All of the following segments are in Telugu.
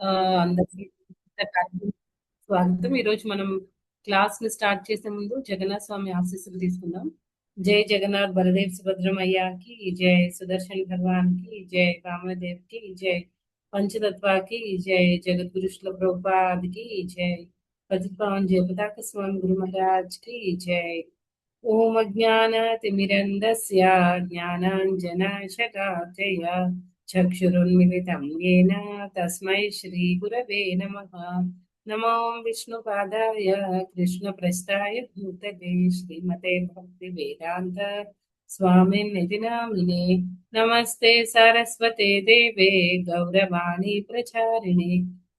అందరికీ స్వాగతం. ఈరోజు మనం క్లాస్‌ని స్టార్ట్ చేసే ముందు జగన్నాథ స్వామి ఆశీస్సులు తీసుకుందాం. జై జగన్నాథ్ బలదేవ్ సుభద్రమయ్యకి జై, సుదర్శన్ భగవాన్‌కి జై, వామదేవ్‌కి జై, పంచతత్వాకి జై, జగద్గురు శ్రీల ప్రభుపాద్‌కి జై, పతితపావన్ జయపతాక స్వామి గురు మహారాజ్‌కి జై. ఓం అజ్ఞానతిమిరంధస్య జ్ఞానాంజనశలాకయ చక్షురున్మిలితం येन తస్మై శ్రీగురవే నమః. నమో విష్ణుపాదాయ కృష్ణప్రస్థాయ భూతలే శ్రీమతే భక్తివేదాంత స్వామినిధి నామినే. నమస్తే సరస్వతే దేవే గౌరవాణి ప్రచారిణి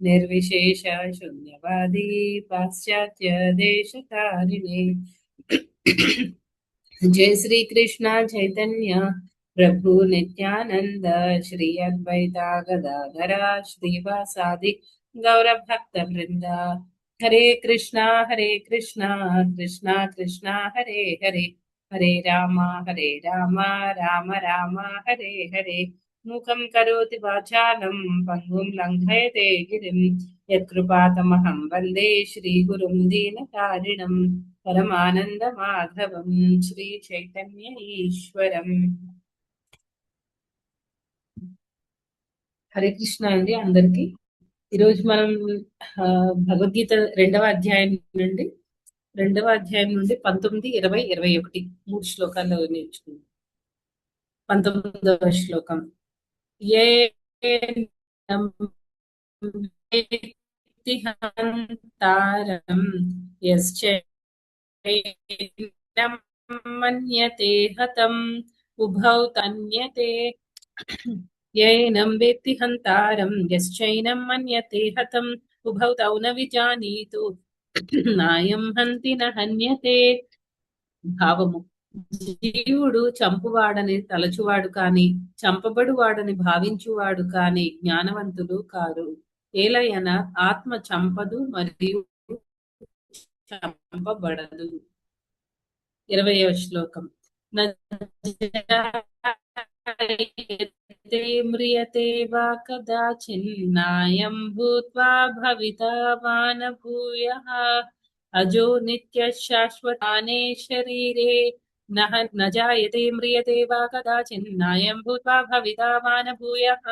నిర్విశేష శూన్యవాది పాశ్చాత్య దేశకారిణి. जय श्री कृष्ण चैतन्य प्रभु नित्यानंद श्री अद्वैता गदाधरा श्रीवासादि गौर भक्त वृंदा. हरे कृष्णा कृष्णा कृष्णा हरे हरे, हरे राम राम राम हरे हरे. मुखं करोति वाचालं पङ्गुं लङ्घयते गिरिं यत्कृपातमहं वन्दे श्रीगुरुं दीनकारिणं परमानन्दमाधवं श्री चैतन्य ఈశ్వరం. హరే కృష్ణ అండి అందరికి. ఈరోజు మనం భగవద్గీత రెండవ అధ్యాయం నుండి 19, 20, 21 3 శ్లోకాల్లో నేర్చుకుందాం. 19వ శ్లోకం. ఏ హంతారం యశ్చైనం మన్యతే హతం ఉభౌ తన్యతే. యైనం వేత్తి హంతారం యశ్చైనం మన్యతే హతం ఉభౌ తౌ న విజానీతు నాయం హంతి న హన్యతే. భావము: జీవుడు చంపువాడని తలచువాడు కాని చంపబడువాడని భావించువాడు కాని జ్ఞానవంతులు కారు. ఏలయన ఆత్మ చంపదు మరియు చంపబడదు. 20వ శ్లోకం. మ్రియతే వా కదాచిన్నాయం భూత్వా భవితావాన భూయః అజో నిత్య శాశ్వతానే శరీరే न जायते म्रियते वा कदाचिन्नायं भूत्वा भवितावान भूयः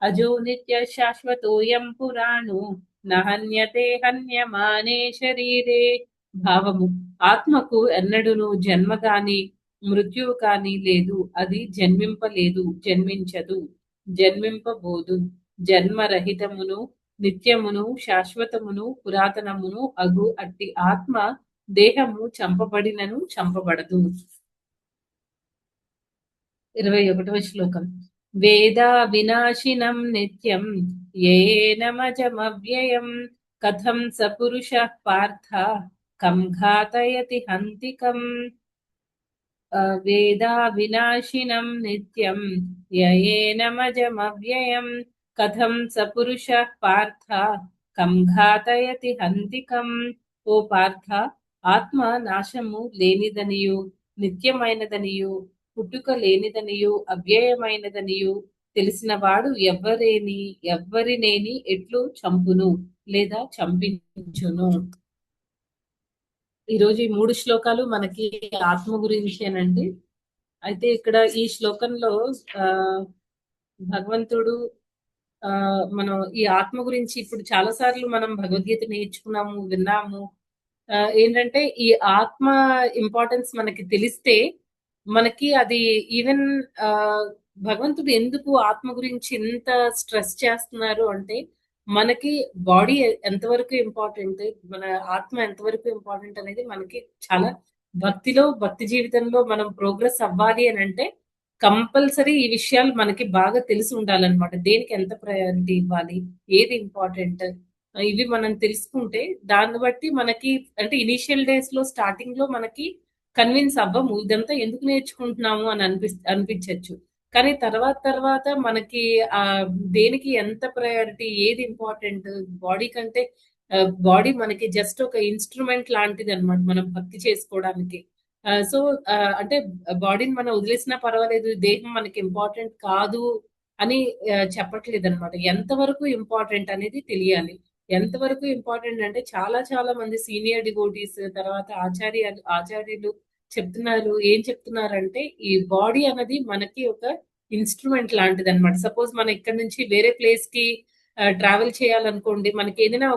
अजो नित्य शाश्वतोऽयं पुराणो न हन्यते हन्यमाने शरीरे. భావము: ఆత్మకు ఎన్నడును జన్మ కాని మృత్యువు కాని లేదు. అది జన్మింపలేదు, జన్మించదు, జన్మింపబోదు. జన్మరహితమును నిత్యమును శాశ్వతమును పురాతనమును అగు అట్టి ఆత్మ దేహము చంపబడినను చంపబడదు. 21వ శ్లోకం. వేదా వినాశినం నిత్యం యేనమజమవ్యయం కథం స పురుషః పార్థ కం ఘాతయతి హంతికం. వేదా వినాశినం నిత్యం యేనమజమవ్యయం కథం స పురుషః పార్థ కం ఘాతయతి హంతికం. ఓ పార్థ, ఆత్మ నాశము లేనిదనియు నిత్యమైనదనియు పుట్టుక లేనిదనియు అవ్యయమైనదనియు తెలిసిన వాడు ఎవ్వరినేని ఎట్లు చంపును లేదా చంపించును. ఈరోజు ఈ 3 శ్లోకాలు మనకి ఆత్మ గురించేనండి. అయితే ఇక్కడ ఈ శ్లోకంలో భగవంతుడు మనం ఈ ఆత్మ గురించి ఇప్పుడు చాలా సార్లు మనం భగవద్గీత నేర్చుకున్నాము, విన్నాము. ఏంటంటే ఈ ఆత్మ ఇంపార్టెన్స్ మనకి తెలిస్తే మనకి అది ఈవెన్ భగవంతుడు ఎందుకు ఆత్మ గురించి ఎంత స్ట్రెస్ చేస్తున్నారు అంటే మనకి బాడీ ఎంతవరకు ఇంపార్టెంట్, మన ఆత్మ ఎంతవరకు ఇంపార్టెంట్ అనేది మనకి చాలా భక్తి జీవితంలో మనం ప్రోగ్రెస్ అవ్వాలి అని అంటే కంపల్సరీ ఈ విషయాలు మనకి బాగా తెలిసి ఉండాలన్నమాట. దేనికి ఎంత ప్రయారిటీ ఇవ్వాలి, ఏది ఇంపార్టెంట్, ఇవి మనం తెలుసుకుంటే దాన్ని బట్టి మనకి అంటే ఇనిషియల్ డేస్ లో స్టార్టింగ్ లో మనకి కన్విన్స్ అవ్వము, ఇదంతా ఎందుకు నేర్చుకుంటున్నాము అని అనిపించవచ్చు. కానీ తర్వాత మనకి దేనికి ఎంత ప్రయారిటీ, ఏది ఇంపార్టెంట్, బాడీ కంటే బాడీ మనకి జస్ట్ ఒక ఇన్స్ట్రుమెంట్ లాంటిది అనమాట మనం భక్తి చేసుకోవడానికి. సో అంటే బాడీని మనం వదిలేసినా పర్వాలేదు, దేహం మనకి ఇంపార్టెంట్ కాదు అని చెప్పట్లేదనమాట. ఎంతవరకు ఇంపార్టెంట్ అనేది తెలియాలి. ఎంతవరకు ఇంపార్టెంట్ అంటే చాలా చాలా మంది సీనియర్ డివోటీస్ తర్వాత ఆచార్యులు చెప్తున్నారు. ఏం చెప్తున్నారంటే ఈ బాడీ అన్నది మనకి ఒక ఇన్‌స్ట్రుమెంట్ లాంటిదనమాట. సపోజ్ మనం ఇక్కడి నుంచి వేరే ప్లేస్‌కి ట్రావెల్ చేయాలనుకోండి. మనకేదైనా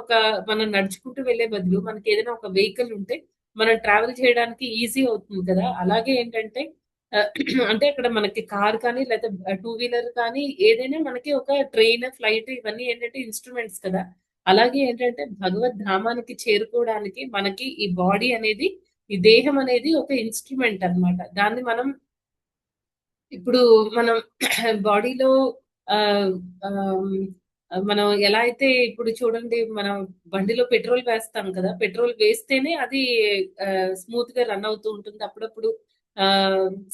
మనం నడుచుకుంటూ వెళ్ళే బదులు మనకేదైనా ఒక వెహికల్ ఉంటే మనం ట్రావెల్ చేయడానికి ఈజీ అవుతుంది కదా! అలాగే ఏంటంటే ఆహ్, అంటే అక్కడ మనకి కార్ కానీ లేకపోతే టూ వీలర్ కానీ ఏదైనా మనకి ఒక ట్రైన్, ఫ్లైట్ ఇవన్నీ ఏంటంటే ఇన్‌స్ట్రుమెంట్స్ కదా! అలాగే ఏంటంటే భగవద్ ధామానికి చేరుకోవడానికి మనకి ఈ బాడీ అనేది, ఈ దేహం అనేది ఒక ఇన్‌స్ట్రుమెంట్ అన్నమాట. దాన్ని మనం ఇప్పుడు మనం బాడీలో ఆహ్, ఆహ్, మనం ఎలా అయితే ఇప్పుడు చూడండి మనం బండిలో పెట్రోల్ వేస్తాం కదా! పెట్రోల్ వేస్తేనే అది స్మూత్‌గా రన్ అవుతూ ఉంటుంది. అప్పుడప్పుడు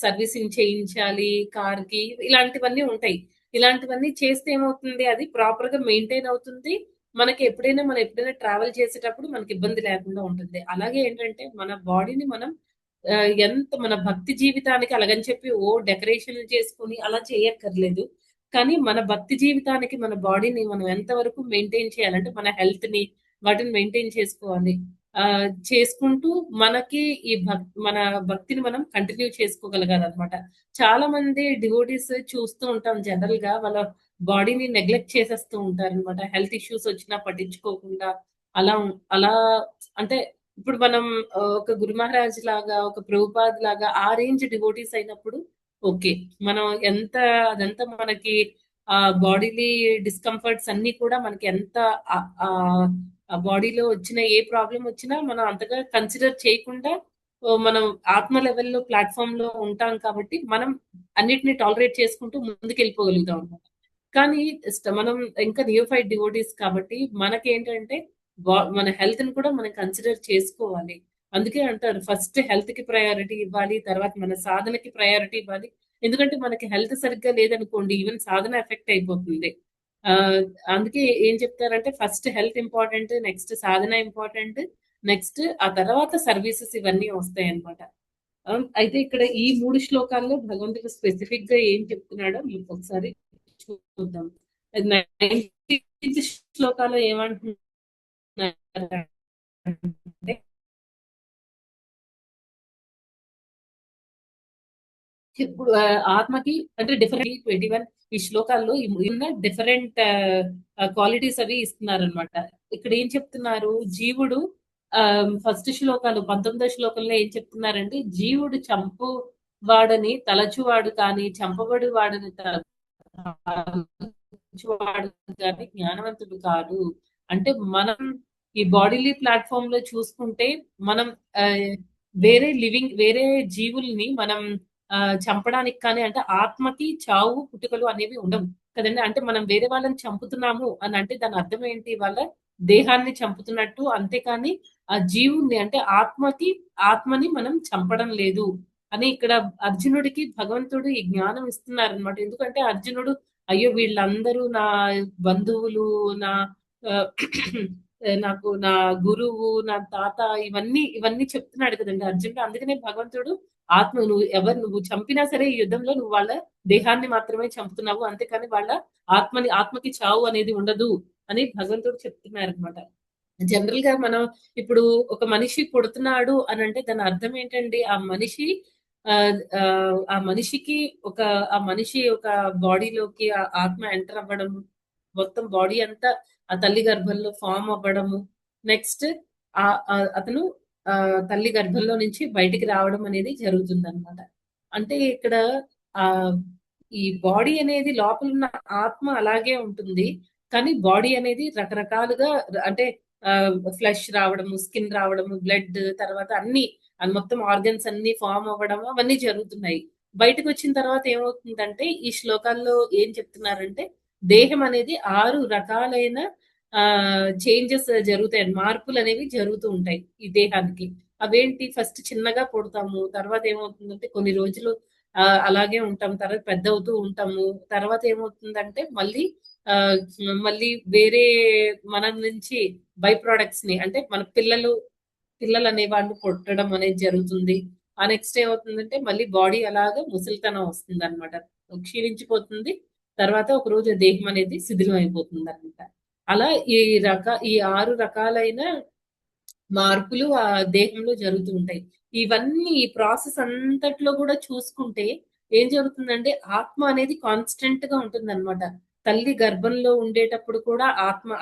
సర్వీసింగ్ చేయించాలి కార్‌కి ఇలాంటివన్నీ ఉంటాయి. ఇలాంటివన్నీ చేస్తే ఏమవుతుంది అది ప్రాపర్‌గా మెయింటైన్ అవుతుంది. మనం ఎప్పుడైనా ట్రావెల్ చేసేటప్పుడు మనకి ఇబ్బంది లేకుండా ఉంటుంది. అలాగే ఏంటంటే మన బాడీని మనం ఎంత మన భక్తి జీవితానికి అలాగని చెప్పి డెకరేషన్‌లు చేసుకొని అలా చేయక్కర్లేదు. కానీ మన భక్తి జీవితానికి మన బాడీని మనం ఎంతవరకు మెయింటైన్ చేయాలంటే మన హెల్త్‌ని వాటిని మెయింటైన్ చేసుకోవాలి. చేసుకుంటూ మనకి మన భక్తిని మనం కంటిన్యూ చేసుకోగలగాలనమాట. చాలా మంది డివోటీస్ చూస్తూ ఉంటాం జనరల్‌గా వాళ్ళ బాడీని నెగ్లెక్ట్ చేసేస్తూ ఉంటారనమాట. హెల్త్ ఇష్యూస్ వచ్చినా పట్టించుకోకుండా అలా అంటే ఇప్పుడు మనం ఒక గురు మహారాజ్ లాగా, ఒక ప్రభుపాద్ లాగా ఆ రేంజ్ డివోటీస్ అయినప్పుడు ఓకే. మనం అదంతా మనకి బాడీలీ డిస్కంఫర్ట్స్ అన్నీ కూడా మనకి ఎంత ఆ బాడీలో వచ్చిన ఏ ప్రాబ్లమ్ వచ్చినా మనం అంతగా కన్సిడర్ చేయకుండా మనం ఆత్మ లెవెల్‌లో ప్లాట్‌ఫార్మ్‌లో ఉంటాం కాబట్టి మనం అన్నిటిని టాలరేట్ చేసుకుంటూ ముందుకెళ్ళిపోగలుగుతాం అన్నమాట. కానీ మనం ఇంకా నియోఫైట్ డివోటీస్ కాబట్టి మనకేంటంటే మన హెల్త్‌ని కూడా మనం కన్సిడర్ చేసుకోవాలి. అందుకే అంటారు ఫస్ట్ హెల్త్‌కి ప్రయారిటీ ఇవ్వాలి. తర్వాత మన సాధనకి ప్రయారిటీ ఇవ్వాలి. ఎందుకంటే మనకి హెల్త్ సరిగ్గా లేదనుకోండి ఈవెన్ సాధన ఎఫెక్ట్ అయిపోతుంది. ఆహ్, అందుకే ఏం చెప్తారంటే ఫస్ట్ హెల్త్ ఇంపార్టెంట్. నెక్స్ట్ సాధన ఇంపార్టెంట్. నెక్స్ట్ ఆ తర్వాత సర్వీసెస్ ఇవన్నీ వస్తాయన్నమాట. అయితే ఇక్కడ ఈ 3 శ్లోకాల్లో భగవంతుడు స్పెసిఫిక్‌గా ఏం చెప్తున్నాడో మీకు ఒకసారి చూద్దాం. 19థ్ శ్లోకాలో ఏమంటున్నారంటే ఇప్పుడు ఆత్మకి అంటే డిఫరెంట్ 21 ఈ శ్లోకాల్లో ఉన్న డిఫరెంట్ క్వాలిటీస్ అవి ఇస్తున్నారనమాట. ఇక్కడ ఏం చెప్తున్నారు జీవుడు ఫస్ట్ శ్లోకాలు 19వ శ్లోకంలో ఏం చెప్తున్నారంటే జీవుడు చంపు వాడని తలచువాడు కానీ చంపబడి వాడని తలచువాడు కానీ జ్ఞానవంతుడు కాదు. అంటే మనం ఈ బాడీలీ ప్లాట్ఫామ్ లో చూసుకుంటే మనం ఆ, వేరే జీవుల్ని మనం చంపడానికి కానీ అంటే ఆత్మకి చావు పుట్టుకలు అనేవి ఉండవు కదండి. అంటే మనం వేరే వాళ్ళని చంపుతున్నాము అని అంటే దాని అర్థం ఏంటి వాళ్ళ దేహాన్ని చంపుతున్నట్టు. అంతేకాని ఆ జీవుణ్ణి అంటే ఆత్మని మనం చంపడం లేదు అని ఇక్కడ అర్జునుడికి భగవంతుడు ఈ జ్ఞానం ఇస్తున్నారనమాట. ఎందుకంటే అర్జునుడు అయ్యో వీళ్ళందరూ నా బంధువులు, నా ఆ, నాకు నా గురువు, నా తాత ఇవన్నీ చెప్తున్నాడు కదండి అర్జునుడు. అందుకనే భగవంతుడు నువ్వు చంపినా సరే ఈ యుద్ధంలో నువ్వు వాళ్ళ దేహాన్ని మాత్రమే చంపుతున్నావు. అంతేకాని వాళ్ళ ఆత్మకి చావు అనేది ఉండదు అని భగవంతుడు చెప్తున్నారు అనమాట. జనరల్ గా మనం ఇప్పుడు ఒక మనిషి పుడుతున్నాడు అని అంటే దాని అర్థం ఏంటండి ఆ మనిషి ఆ ఆ మనిషికి ఒక ఆ మనిషి ఒక బాడీలోకి ఆ ఆత్మ ఎంటర్ అవ్వడం మొత్తం బాడీ అంతా ఆ తల్లి గర్భంలో ఫామ్ అవ్వడము నెక్స్ట్ అతను ఆ తల్లి గర్భంలో నుంచి బయటికి రావడం అనేది జరుగుతుంది అనమాట. అంటే ఇక్కడ ఆ ఈ బాడీ అనేది లోపల ఉన్న ఆత్మ అలాగే ఉంటుంది. కానీ బాడీ అనేది రకరకాలుగా అంటే ఫ్లెష్ రావడము, స్కిన్ రావడము, బ్లడ్ తర్వాత మొత్తం ఆర్గన్స్ అన్ని ఫామ్ అవ్వడం అవన్నీ జరుగుతున్నాయి. బయటకు వచ్చిన తర్వాత ఏమవుతుందంటే ఈ శ్లోకాల్లో ఏం చెప్తున్నారంటే దేహం అనేది 6 రకాలైన చేంజెస్ జరుగుతాయి. మార్పులు అనేవి జరుగుతూ ఉంటాయి ఈ దేహానికి. అవేంటి ఫస్ట్ చిన్నగా పుడతాము. తర్వాత ఏమవుతుందంటే కొన్ని రోజులు అలాగే ఉంటాం. తర్వాత పెద్దవుతూ ఉంటాము. తర్వాత ఏమవుతుందంటే ఆహ్, మళ్ళీ వేరే మన నుంచి బై ప్రొడక్ట్స్ ని అంటే మన పిల్లలనే వాళ్ళు పుట్టడం అనేది జరుగుతుంది. నెక్స్ట్ ఏమవుతుందంటే మళ్ళీ బాడీ అలాగా ముసలితనం వస్తుందన్నమాట. క్షీణించిపోతుంది. తర్వాత ఒకరోజు దేహం అనేది శిథిలం అయిపోతుందనమాట. అలా ఈ 6 రకాలైన మార్పులు ఆ దేహంలో జరుగుతూ ఉంటాయి. ఇవన్నీ ఈ ప్రాసెస్ అంతట్లో కూడా చూసుకుంటే ఏం జరుగుతుందంటే ఆత్మ అనేది కాన్స్టెంట్ గా ఉంటుందన్నమాట. తల్లి గర్భంలో ఉండేటప్పుడు కూడా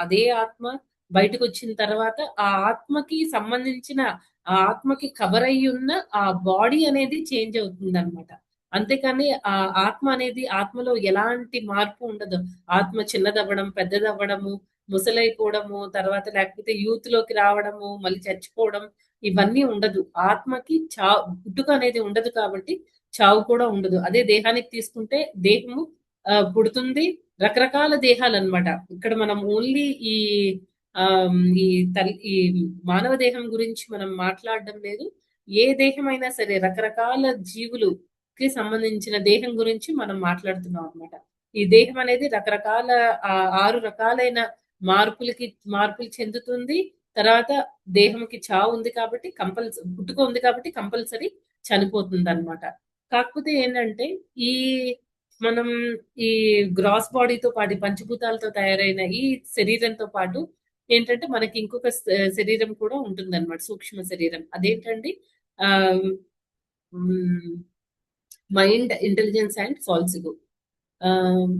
అదే ఆత్మ బయటకొచ్చిన తర్వాత ఆ ఆత్మకి సంబంధించిన ఆ ఆత్మకి కవర్ అయ్యి ఉన్న ఆ బాడీ అనేది చేంజ్ అవుతుందన్నమాట. అంతేకాని ఆ ఆత్మ అనేది ఆత్మలో ఎలాంటి మార్పు ఉండదు. ఆత్మ చిన్నదవ్వడం, పెద్దదవ్వడము, ముసలైపోవడము, తర్వాత లేకపోతే యూత్ లోకి రావడము, మళ్ళీ చచ్చిపోవడం ఇవన్నీ ఉండదు. ఆత్మకి పుట్టుక అనేది ఉండదు కాబట్టి చావు కూడా ఉండదు. అదే దేహానికి తీసుకుంటే దేహము పుడుతుంది. రకరకాల దేహాలన్నమాట. ఇక్కడ మనం ఓన్లీ ఈ ఈ మానవ దేహం గురించి మనం మాట్లాడడం లేదు. ఏ దేహమైనా సరే రకరకాల జీవులుకి సంబంధించిన దేహం గురించి మనం మాట్లాడుతున్నాం అన్నమాట. ఈ దేహం అనేది రకరకాల 6 రకాలైన మార్పులు చెందుతుంది. తర్వాత దేహంకి చావు ఉంది కాబట్టి పుట్టుక ఉంది కాబట్టి కంపల్సరీ చనిపోతుందన్నమాట. కాకపోతే ఏంటంటే ఈ మనం ఈ గ్రాస్ బాడీతో పాటు పంచభూతాలతో తయారైన ఈ శరీరంతో పాటు ఏంటంటే మనకి ఇంకొక శరీరం కూడా ఉంటుందన్నమాట. సూక్ష్మ శరీరం. అదేంటండి ఆహ్, హ్మ్. మైండ్, ఇంటెలిజెన్స్ అండ్ ఫాల్స్ ఇగో. ఆహ్,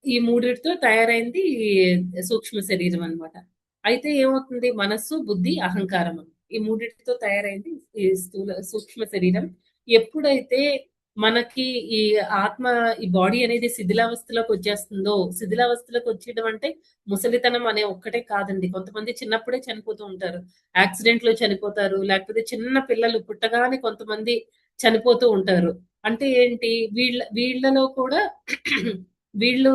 ఈ మూడిటితో తయారైంది సూక్ష్మ శరీరం అన్నమాట. అయితే ఏమవుతుంది మనస్సు, బుద్ధి, అహంకారం ఈ మూడిటితో తయారైంది ఈ సూక్ష్మ శరీరం. ఎప్పుడైతే మనకి ఈ ఆత్మ ఈ బాడీ అనేది శిథిలావస్థలోకి వచ్చేస్తుందో, శిథిలావస్థలోకి వచ్చేయడం అంటే ముసలితనం అనే ఒక్కటే కాదండి. కొంతమంది చిన్నప్పుడే చనిపోతూ ఉంటారు. యాక్సిడెంట్ లో చనిపోతారు. లేకపోతే చిన్న పిల్లలు పుట్టగానే కొంతమంది చనిపోతూ ఉంటారు. అంటే ఏంటి వీళ్ళలో కూడా వీళ్ళు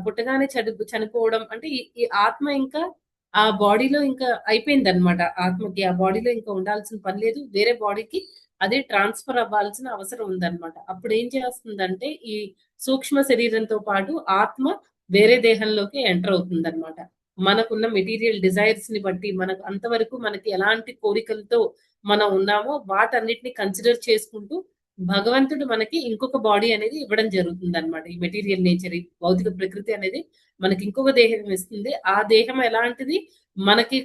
పుట్టగానే చనిపోవడం అంటే ఈ ఆత్మ ఇంకా ఆ బాడీలో ఇంకా అయిపోయిందనమాట. ఆత్మకి ఆ బాడీలో ఇంకా ఉండాల్సిన పని లేదు. వేరే బాడీకి అది ట్రాన్స్ఫర్ అవ్వాల్సిన అవసరం ఉందన్నమాట. అప్పుడు ఏం చేస్తుందంటే ఈ సూక్ష్మ శరీరంతో పాటు ఆత్మ వేరే దేహంలోకి ఎంటర్ అవుతుందన్నమాట. మనకున్న మెటీరియల్ డిజైర్స్ ని బట్టి మనకు అంతవరకు మనకి ఎలాంటి కోరికలతో మనం ఉన్నామో వాటన్నిటిని కన్సిడర్ చేసుకుంటూ భగవంతుడు మనకి ఇంకొక బాడీ అనేది ఇవ్వడం జరుగుతుందన్నమాట. ఈ మెటీరియల్ నేచర్, ఈ భౌతిక ప్రకృతి అనేది మనకి ఇంకొక దేహం ఇస్తుంది. ఆ దేహం ఎలాంటిది మనకి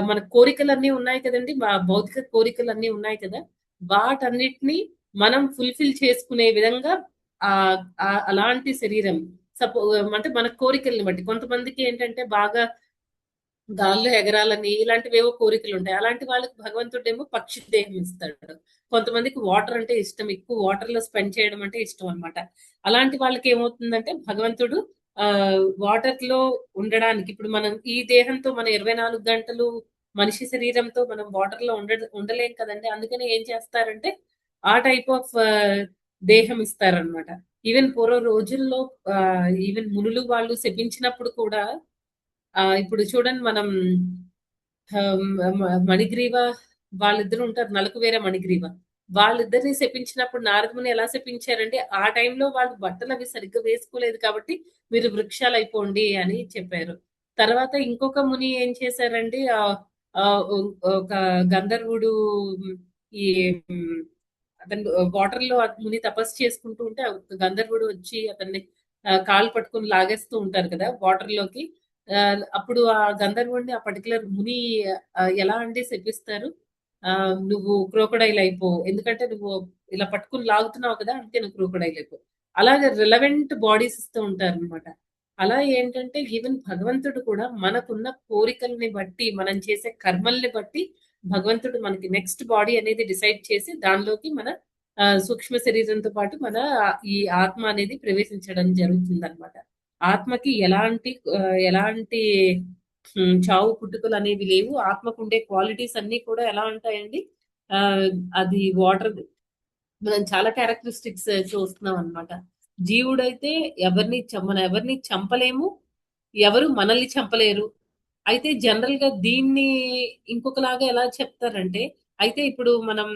మన కోరికలన్నీ ఉన్నాయి కదండీ! భౌతిక కోరికలన్నీ ఉన్నాయి కదా! వాటన్నిటిని మనం ఫుల్‌ఫిల్ చేసుకునే విధంగా అలాంటి శరీరం సపో అంటే మన కోరికల్ని బట్టి కొంతమందికి ఏంటంటే బాగా గాల్లో ఎగరాలని ఇలాంటివేవో కోరికలుంటాయి. అలాంటి వాళ్ళకి భగవంతుడేమో పక్షి దేహం ఇస్తాడు. కొంతమందికి వాటర్ అంటే ఇష్టం. ఎక్కువ వాటర్‌లో స్పెండ్ చేయడం అంటే ఇష్టం అన్నమాట. అలాంటి వాళ్ళకి ఏమవుతుందంటే భగవంతుడు వాటర్‌లో ఉండడానికి ఇప్పుడు మనం ఈ దేహంతో మనం 24 గంటలు మనిషి శరీరంతో మనం వాటర్‌లో ఉండలేం కదండీ! అందుకని ఏం చేస్తారంటే ఆ టైప్ ఆఫ్ దేహం ఇస్తారన్నమాట. ఈవెన్ పూర్వ రోజుల్లో ఈవెన్ మునులు వాళ్ళు శపించినప్పుడు కూడా ఇప్పుడు చూడండి మనం మణిగ్రీవ వాళ్ళిద్దరు ఉంటారు. నలుకువేర మణిగ్రీవ. వాళ్ళిద్దరిని శపించినప్పుడు నారదముని ఎలా శపించారంటే, ఆ టైంలో వాళ్ళు బట్టలవి సరిగ్గా వేసుకోలేదు కాబట్టి, మీరు వృక్షాలైపోండి అని చెప్పారు. తర్వాత ఇంకొక ముని ఏం చేశారండి, ఒక గంధర్వుడు ఈ హ్మ్, అతను వాటర్‌లో ముని తపస్సు చేసుకుంటూ ఉంటే, గంధర్వుడు వచ్చి అతన్ని కాళ్ళు పట్టుకొని లాగేస్తూ ఉంటారు కదా! వాటర్‌లోకి. అప్పుడు ఆ గంధర్వుడిని ఆ పర్టిక్యులర్ ముని ఎలా అంటే శపిస్తారు. "నువ్వు క్రోకొడైల్ అయిపో. ఎందుకంటే నువ్వు ఇలా పట్టుకొని లాగుతున్నావు కదా! అందుకే నువ్వు క్రోకొడైల్ అయిపో." అలాగే రిలవెంట్ బాడీస్ ఇస్తూ ఉంటారనమాట. అలా ఏంటంటే ఈవెన్ భగవంతుడు కూడా మనకున్న కోరికల్ని బట్టి, మనం చేసే కర్మల్ని బట్టి భగవంతుడు మనకి నెక్స్ట్ బాడీ అనేది డిసైడ్ చేసి దానిలోకి మన సూక్ష్మ శరీరంతో పాటు మన ఈ ఆత్మ అనేది ప్రవేశించడం జరుగుతుందనమాట. ఆత్మకి ఎలాంటి చావు పుట్టుకలు అనేవి లేవు. ఆత్మకుండే క్వాలిటీస్ అన్నీ కూడా ఎలా ఉంటాయండి? ఆహ్, అది వాటర్ మనం చాలా క్యారెక్టరిస్టిక్స్ చూస్తున్నాం అన్నమాట. జీవుడైతే మనం ఎవరిని చంపలేము. ఎవరు మనల్ని చంపలేరు. అయితే జనరల్‌గా దీన్ని ఇంకొకలాగా ఎలా చెప్తారంటే, అయితే ఇప్పుడు మనం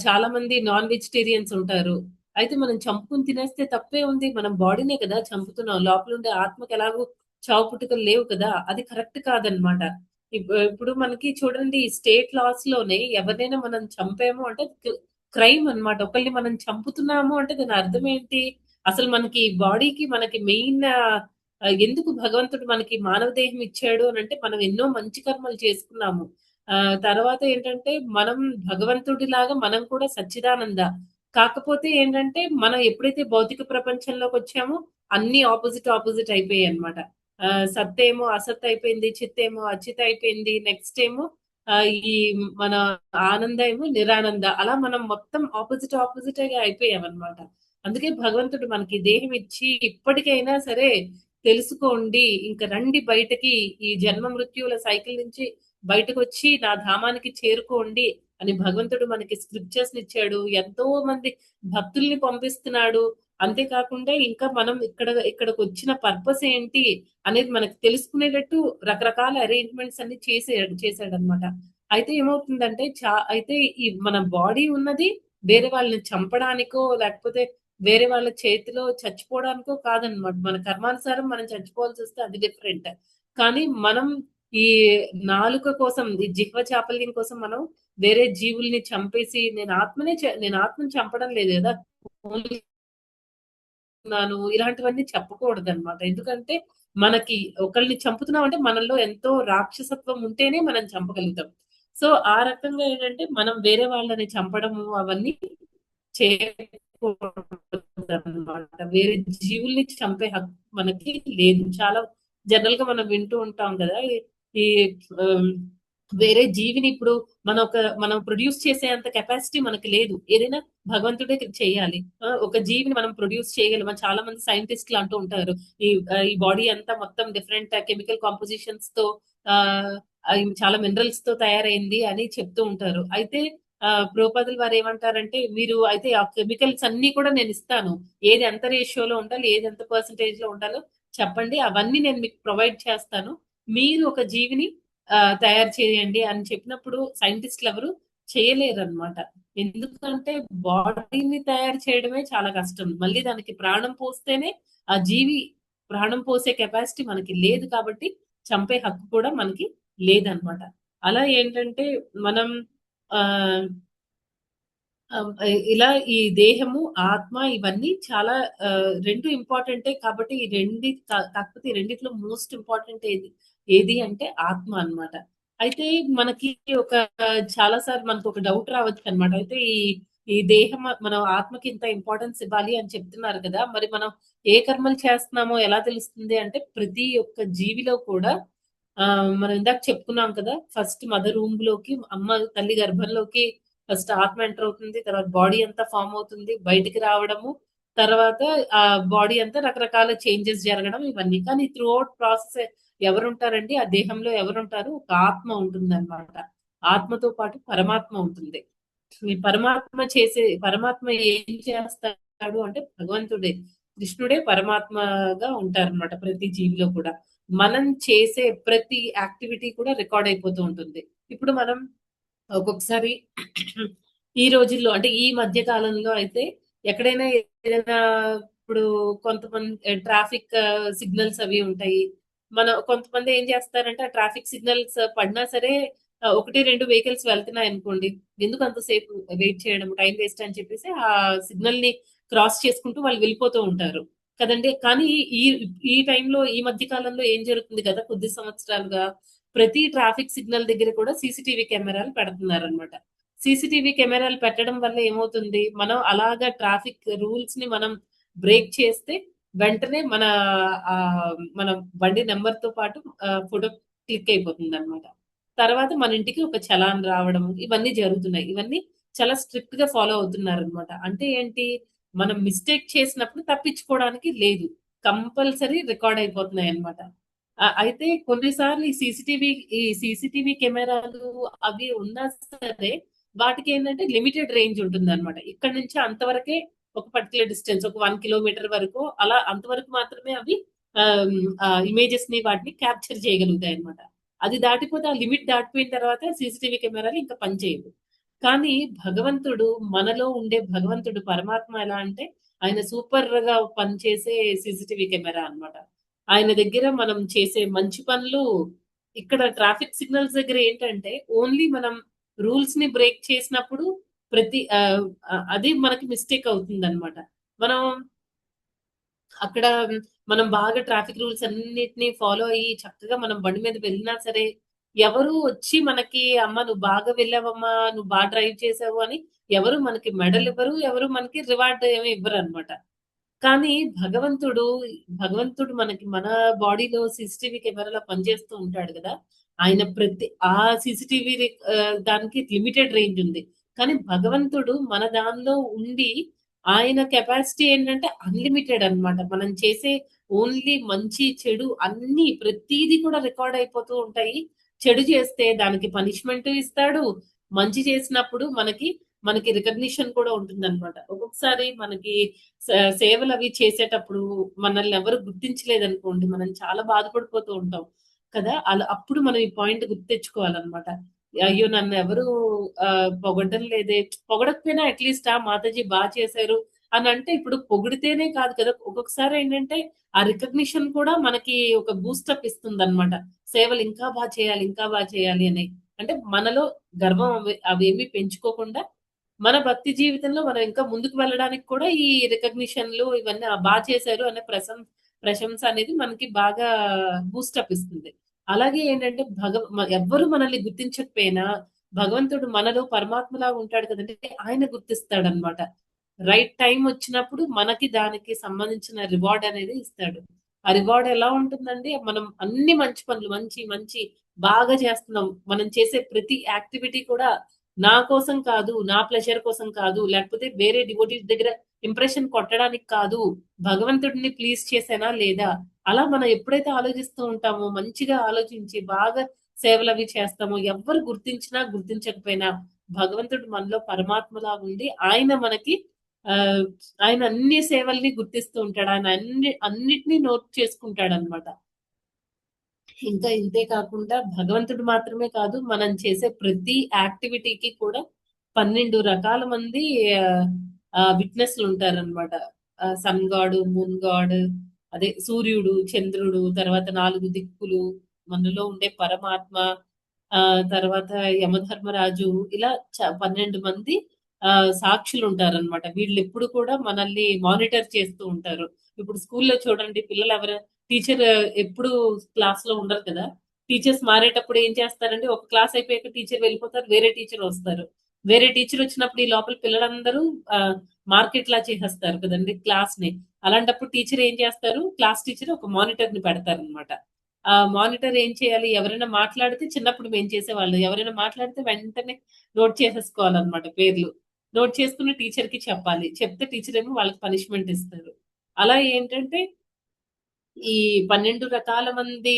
చాలా మంది నాన్ వెజిటేరియన్స్ ఉంటారు. అయితే మనం చంపుకొని తినేస్తే తప్పే ఉంది. మనం బాడీనే కదా చంపుతున్నాం. లోపలుండే ఆత్మకి ఎలాగో చావు పుట్టుకలు లేవు కదా! అది కరెక్ట్ కాదనమాట. ఇప్పుడు మనకి చూడండి స్టేట్ లాస్‌లోనే ఎవరినైనా మనం చంపాము అంటే క్రైమ్ అన్నమాట. ఒకళ్ళని మనం చంపుతున్నాము అంటే దాని అర్థం ఏంటి? అసలు మనకి బాడీకి మనకి మెయిన్ ఎందుకు భగవంతుడు మనకి మానవ దేహం ఇచ్చాడు అని అంటే మనం ఎన్నో మంచి కర్మలు చేసుకున్నాము. తర్వాత ఏంటంటే మనం భగవంతుడిలాగా మనం కూడా సచ్చిదానంద. కాకపోతే ఏంటంటే మనం ఎప్పుడైతే భౌతిక ప్రపంచంలోకి వచ్చామో అన్ని ఆపోజిట్ ఆపోజిట్ అయిపోయాయి అనమాట. సత్ ఏమో అసత్ అయిపోయింది, చిత్ ఏమో అచిత్ అయిపోయింది, నెక్స్ట్ ఏమో ఈ మన ఆనంద ఏమో నిరానంద. అలా మనం మొత్తం ఆపోజిట్ ఆపోజిట్ గా అయిపోయాం అనమాట. అందుకే భగవంతుడు మనకి దేహం ఇచ్చి ఇప్పటికైనా సరే తెలుసుకోండి, ఇంకా రండి బయటకి, ఈ జన్మ మృత్యువుల సైకిల్ నుంచి బయటకు వచ్చి నా ధామానికి చేరుకోండి అని భగవంతుడు మనకి స్క్రిప్చర్స్ ఇచ్చాడు. ఎంతో మంది భక్తుల్ని పంపిస్తున్నాడు. అంతేకాకుండా ఇంకా మనం ఇక్కడికి వచ్చిన పర్పస్ ఏంటి అనేది మనకు తెలుసుకునేటట్టు రకరకాల అరేంజ్మెంట్స్ అన్ని చేసాడనమాట. అయితే ఏమవుతుందంటే అయితే ఈ మన బాడీ ఉన్నది వేరే వాళ్ళని చంపడానికో లేకపోతే వేరే వాళ్ళ చేతిలో చచ్చిపోవడానికో కాదనమాట. మన కర్మానుసారం మనం చచ్చిపోవాల్సి వస్తే అది డిఫరెంట్. కానీ మనం ఈ నాలుక కోసం, ఈ జిహ్వ చాపల్యం కోసం మనం వేరే జీవుల్ని చంపేసి నేను ఆత్మని చంపడం లేదు కదా, ఓన్లీ ఇలాంటివన్నీ చెప్పకూడదు అనమాట. ఎందుకంటే మనకి ఒకళ్ళని చంపుతున్నాం అంటే మనలో ఎంతో రాక్షసత్వం ఉంటేనే మనం చంపగలుగుతాం. సో ఆ రకంగా ఏంటంటే మనం వేరే వాళ్ళని చంపడము అవన్నీ చేయకూడదన్నమాట. వేరే జీవుల్ని చంపే హక్కు మనకి లేదు. చాలా జనరల్ గా మనం వింటూ ఉంటాం కదా, ఈ ఆమ్, వేరే జీవిని ఇప్పుడు మనం ప్రొడ్యూస్ చేసే అంత కెపాసిటీ మనకి లేదు. ఏదైనా భగవంతుడే చేయాలి. ఒక జీవిని మనం ప్రొడ్యూస్ చేయగలం. చాలా మంది సైంటిస్టులు అంటూ ఉంటారు ఈ బాడీ అంతా మొత్తం డిఫరెంట్ కెమికల్ కాంపోజిషన్స్ తో ఆ చాలా మినరల్స్ తో తయారైంది అని చెప్తూ ఉంటారు. అయితే ప్రోపదులు వారు ఏమంటారంటే, మీరు అయితే ఆ కెమికల్స్ అన్ని కూడా నేను ఇస్తాను, ఏది ఎంత రేషియోలో ఉండాలి, ఏది ఎంత పర్సంటేజ్ లో ఉండాలో చెప్పండి, అవన్నీ నేను మీకు ప్రొవైడ్ చేస్తాను, మీరు ఒక జీవిని తయారు చేయండి అని చెప్పినప్పుడు సైంటిస్టులు ఎవరు చేయలేరు అనమాట. ఎందుకంటే బాడీని తయారు చేయడమే చాలా కష్టం. మళ్ళీ దానికి ప్రాణం పోస్తేనే ఆ జీవి ప్రాణం పోసే కెపాసిటీ మనకి లేదు కాబట్టి చంపే హక్కు కూడా మనకి లేదనమాట. అలా ఏంటంటే మనం ఆ ఇలా ఈ దేహము, ఆత్మ ఇవన్నీ చాలా రెండు ఇంపార్టెంటే కాబట్టి ఈ కాకపోతే ఈ రెండిట్లో మోస్ట్ ఇంపార్టెంట్ ఏది అంటే ఆత్మ అన్నమాట. అయితే మనకి ఒక చాలా సార్లు మనకు ఒక డౌట్ రావచ్చు అనమాట. అయితే ఈ ఈ దేహం మనం ఆత్మకి ఇంత ఇంపార్టెన్స్ ఇవ్వాలి అని చెప్తున్నారు కదా, మరి మనం ఏ కర్మలు చేస్తున్నామో ఎలా తెలుస్తుంది అంటే ప్రతి ఒక్క జీవిలో కూడా మనం ఇందాక చెప్పుకున్నాం కదా, ఫస్ట్ మదర్ రూమ్ లోకి, అమ్మ తల్లి గర్భంలోకి ఫస్ట్ ఆత్మ ఎంటర్ అవుతుంది, తర్వాత బాడీ అంతా ఫామ్ అవుతుంది, బయటికి రావడము, తర్వాత ఆ బాడీ అంతా రకరకాల చేంజెస్ జరగడం ఇవన్నీ. కానీ త్రూ అవుట్ ప్రాసెస్ ఎవరుంటారండి ఆ దేహంలో? ఎవరుంటారు? ఒక ఆత్మ ఉంటుంది అనమాట. ఆత్మతో పాటు పరమాత్మ ఉంటుంది. ఈ పరమాత్మ ఏం చేస్తాడు అంటే భగవంతుడే, కృష్ణుడే పరమాత్మగా ఉంటారన్నమాట ప్రతి జీవిలో కూడా. మనం చేసే ప్రతి యాక్టివిటీ కూడా రికార్డ్ అయిపోతూ ఉంటుంది. ఇప్పుడు మనం ఒక్కొక్కసారి ఈ రోజుల్లో అంటే ఈ మధ్య కాలంలో అయితే ఎక్కడైనా ఏదైనా ఇప్పుడు కొంతమంది ట్రాఫిక్ సిగ్నల్స్ అవి ఉంటాయి. కొంతమంది ఏం చేస్తారంటే ఆ ట్రాఫిక్ సిగ్నల్స్ పడినా సరే ఒకటి రెండు వెహికల్స్ వెళ్తున్నాయి అనుకోండి, ఎందుకు అంతసేపు వెయిట్ చేయడం, టైం వేస్ట్ అని చెప్పేసి ఆ సిగ్నల్ ని క్రాస్ చేసుకుంటూ వాళ్ళు వెళ్ళిపోతూ ఉంటారు కదండి. కానీ ఈ ఈ టైంలో ఈ మధ్య కాలంలో ఏం జరుగుతుంది కదా, కొద్ది సంవత్సరాలుగా ప్రతి ట్రాఫిక్ సిగ్నల్ దగ్గర కూడా సీసీటీవీ కెమెరాలు పెడుతున్నారు అనమాట. సీసీటీవీ కెమెరాలు పెట్టడం వల్ల ఏమవుతుంది, మనం అలాగా ట్రాఫిక్ రూల్స్ ని మనం బ్రేక్ చేస్తే వెంటనే ఆ, మన బండి నెంబర్ తో పాటు ఫోటో క్లిక్ అయిపోతుంది అనమాట. తర్వాత మన ఇంటికి ఒక చలాన్ రావడం ఇవన్నీ జరుగుతున్నాయి. ఇవన్నీ చాలా స్ట్రిక్ట్ గా ఫాలో అవుతున్నారు అనమాట. అంటే ఏంటి, మనం మిస్టేక్ చేసినప్పుడు తప్పించుకోవడానికి లేదు, కంపల్సరీ రికార్డ్ అయిపోతున్నాయి అనమాట. అయితే కొన్నిసార్లు ఈ సీసీటీవీ కెమెరాలు అవి ఉన్నా సరే వాటికి ఏంటంటే లిమిటెడ్ రేంజ్ ఉంటుంది అనమాట. ఇక్కడ నుంచి అంతవరకే, ఒక పర్టికులర్ డిస్టెన్స్ ఒక 1 కిలోమీటర్ వరకు, అలా అంతవరకు మాత్రమే అవి ఇమేజెస్ ని వాటిని క్యాప్చర్ చేయగలుగుతాయి అనమాట. అది దాటిపోతే, ఆ లిమిట్ దాటిపోయిన తర్వాత సీసీటీవీ కెమెరాలు ఇంకా పనిచేయవు. కానీ భగవంతుడు, మనలో ఉండే భగవంతుడు పరమాత్మ ఎలా అంటే ఆయన సూపర్ గా పనిచేసే సీసీటీవీ కెమెరా అన్నమాట. ఆయన దగ్గర మనం చేసే మంచి పనులు, ఇక్కడ ట్రాఫిక్ సిగ్నల్స్ దగ్గర ఏంటంటే ఓన్లీ మనం రూల్స్ ని బ్రేక్ చేసినప్పుడు అది మనకి మిస్టేక్ అవుతుంది అనమాట. మనం అక్కడ మనం బాగా ట్రాఫిక్ రూల్స్ అన్నిటిని ఫాలో అయ్యి చక్కగా మనం బండి మీద వెళ్ళినా సరే, ఎవరు వచ్చి మనకి "అమ్మ నువ్వు బాగా వెళ్ళావమ్మా, నువ్వు డ్రైవ్ చేసావు" అని ఎవరు మనకి మెడల్ ఇవ్వరు. ఎవరు మనకి రివార్డ్ ఏమి ఇవ్వరనమాట. కానీ భగవంతుడు మనకి మన బాడీలో సీసీటీవీ కెమెరాలా పనిచేస్తూ ఉంటాడు గదా! ఆయన ప్రతి ఆ సీసీటీవీ దానికి లిమిటెడ్ రేంజ్ ఉంది. కానీ భగవంతుడు మన దానిలో ఉండి ఆయన కెపాసిటీ ఏంటంటే అన్‌లిమిటెడ్ అన్నమాట. మనం చేసే ఓన్లీ మంచి, చెడు అన్నీ ప్రతీది కూడా రికార్డ్ అయిపోతూ ఉంటాయి. చెడు చేస్తే దానికి పనిష్మెంట్ ఇస్తాడు. మంచి చేసినప్పుడు మనకి రికగ్నిషన్ కూడా ఉంటుందన్నమాట. ఒక్కొక్కసారి మనకి స సేవలవి చేసేటప్పుడు మనల్ని ఎవరు గుర్తించలేదనుకోండి, మనం చాలా బాధపడిపోతూ ఉంటాం కదా! అప్పుడు మనం ఈ పాయింట్ గుర్తు తెచ్చుకోవాలనమాట. అయ్యో! నన్నెవరు పొగడడం లేదే, పొగడకపోయినా అట్‌లీస్ట్ మాతాజీ చేశారు అనంటే ఇప్పుడు పొగిడితేనే కాదు కదా! ఒక్కొక్కసారి ఏంటంటే, ఆ రికగ్నిషన్ కూడా మనకి ఒక బూస్టప్ ఇస్తుందనమాట. సేవలు ఇంకా చేయాలి, ఇంకా చేయాలి అని. అంటే మనలో గర్వం అవేమీ పెంచుకోకుండా మన భక్తి జీవితంలో మనం ఇంకా ముందుకు వెళ్ళడానికి కూడా ఈ రికగ్నిషన్‌లు ఇవన్నీ చేశారు అనే ప్రశంస అనేది మనకి బాగా బూస్టప్ ఇస్తుంది. అలాగే ఏంటంటే ఎవ్వరు మనల్ని గుర్తించకపోయినా భగవంతుడు మనలో పరమాత్మలాగా ఉంటాడు కదండీ! ఆయన గుర్తిస్తాడన్నమాట. రైట్ టైమ్ వచ్చినప్పుడు మనకి దానికి సంబంధించిన రివార్డ్ అనేది ఇస్తాడు. ఆ రివార్డ్ ఎలా ఉంటుందండి? మనం అన్ని మంచి పనులు మంచి మంచి బాగా చేస్తున్నాం. మనం చేసే ప్రతి యాక్టివిటీ కూడా నా కోసం కాదు, నా ప్లెజర్ కోసం కాదు, లేకపోతే వేరే డివోటీస్ దగ్గర ఇంప్రెషన్ కొట్టడానికి కాదు, భగవంతుడిని ప్లీజ్ చేశానా లేదా? అలా మనం ఎప్పుడైతే ఆలోచిస్తూ ఉంటామో, మంచిగా ఆలోచించి బాగా సేవలవి చేస్తామో, ఎవ్వరు గుర్తించినా, గుర్తించకపోయినా భగవంతుడు మనలో పరమాత్మలాగా ఉండి ఆహ్, ఆయన అన్ని సేవల్ని గుర్తిస్తూ ఉంటాడు. ఆయన అన్నిటిని నోట్ చేసుకుంటాడనమాట. ఇంకా ఇంతే కాకుండా భగవంతుడు మాత్రమే కాదు, మనం చేసే ప్రతి యాక్టివిటీకి కూడా 12 రకాల మంది ఆహ్, విట్‌నెస్‌లుంటారనమాట. సన్ గాడ్, మూన్ గాడ్, అదే సూర్యుడు, చంద్రుడు, తర్వాత 4 దిక్కులు, మనలో ఉండే పరమాత్మ, తర్వాత యమధర్మరాజు ఇలా 12 మంది సాక్షులుంటారనమాట. వీళ్ళెప్పుడు కూడా మనల్ని మానిటర్ చేస్తూ ఉంటారు. ఇప్పుడు స్కూల్‌లో చూడండి పిల్లలెవరు టీచర్ ఎప్పుడు క్లాస్‌లో ఉండరు కదా! టీచర్స్ మారేటప్పుడు ఏం చేస్తారంటే, ఒక క్లాస్ అయిపోయాక టీచర్ వెళ్ళిపోతారు. వేరే టీచర్ వస్తారు. వేరే టీచర్ వచ్చినప్పుడు ఈ లోపల పిల్లలందరూ ఆహ్, మార్కెట్‌లా చేసేస్తారు కదండీ క్లాస్‌ని. అలాంటప్పుడు టీచర్ ఏం చేస్తారు, క్లాస్ టీచర్ ఒక మానిటర్‌ని పెడతారనమాట. ఆ మానిటర్ ఏం చేయాలి, ఎవరైనా మాట్లాడితే చిన్నప్పుడు మేము చేసేవాళ్ళు. ఎవరైనా మాట్లాడితే వెంటనే నోట్ చేసేసుకోవాలనమాట పేర్లు. నోట్ చేసుకొని టీచర్‌కి చెప్పాలి. చెప్తే టీచర్ ఏమో వాళ్ళకి పనిష్మెంట్ ఇస్తారు. అలా ఏంటంటే ఈ 12 రకాల మంది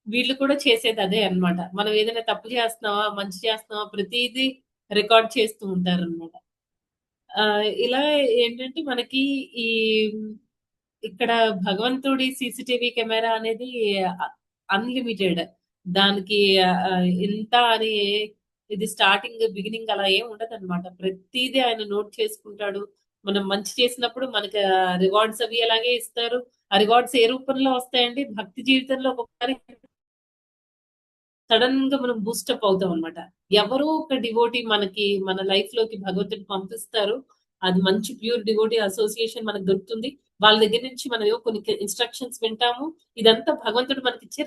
వీళ్ళు కూడా చేసేదదే అన్నమాట. మనం ఏదైనా తప్పు చేస్తున్నామా, మంచి చేస్తున్నామా ప్రతీదీ రికార్డ్ చేస్తూ ఉంటారన్నమాట. ఇలా ఏంటంటే మనకి ఈ ఇక్కడ భగవంతుడి సీసీటీవీ కెమెరా అనేది అ అన్‌లిమిటెడ్. దానికి ఇంత అని ఇది స్టార్టింగ్, బిగినింగ్ అలా ఏమి ఉండదన్నమాట. ప్రతీదీ ఆయన నోట్ చేసుకుంటాడు. మనం మంచి చేసినప్పుడు మనకి రివార్డ్స్ అవి అలాగే ఇస్తారు. ఆ రివార్డ్స్ ఏ రూపంలో వస్తాయండి? భక్తి జీవితంలో ఒక్కొక్కసారి సడెన్‌గా మనం బూస్టప్ అవుతామనమాట. ఎవరో ఒక డివోటీ మనకి మన లైఫ్‌లోకి భగవంతుడు పంపిస్తారు. అది మంచి ప్యూర్ డివోటీ అసోసియేషన్ మనకు దొరుకుతుంది. వాళ్ళ దగ్గర నుంచి మనం ఏవో కొన్ని ఇన్‌స్ట్రక్షన్స్ వింటాము. ఇదంతా భగవంతుడు మనకిచ్చే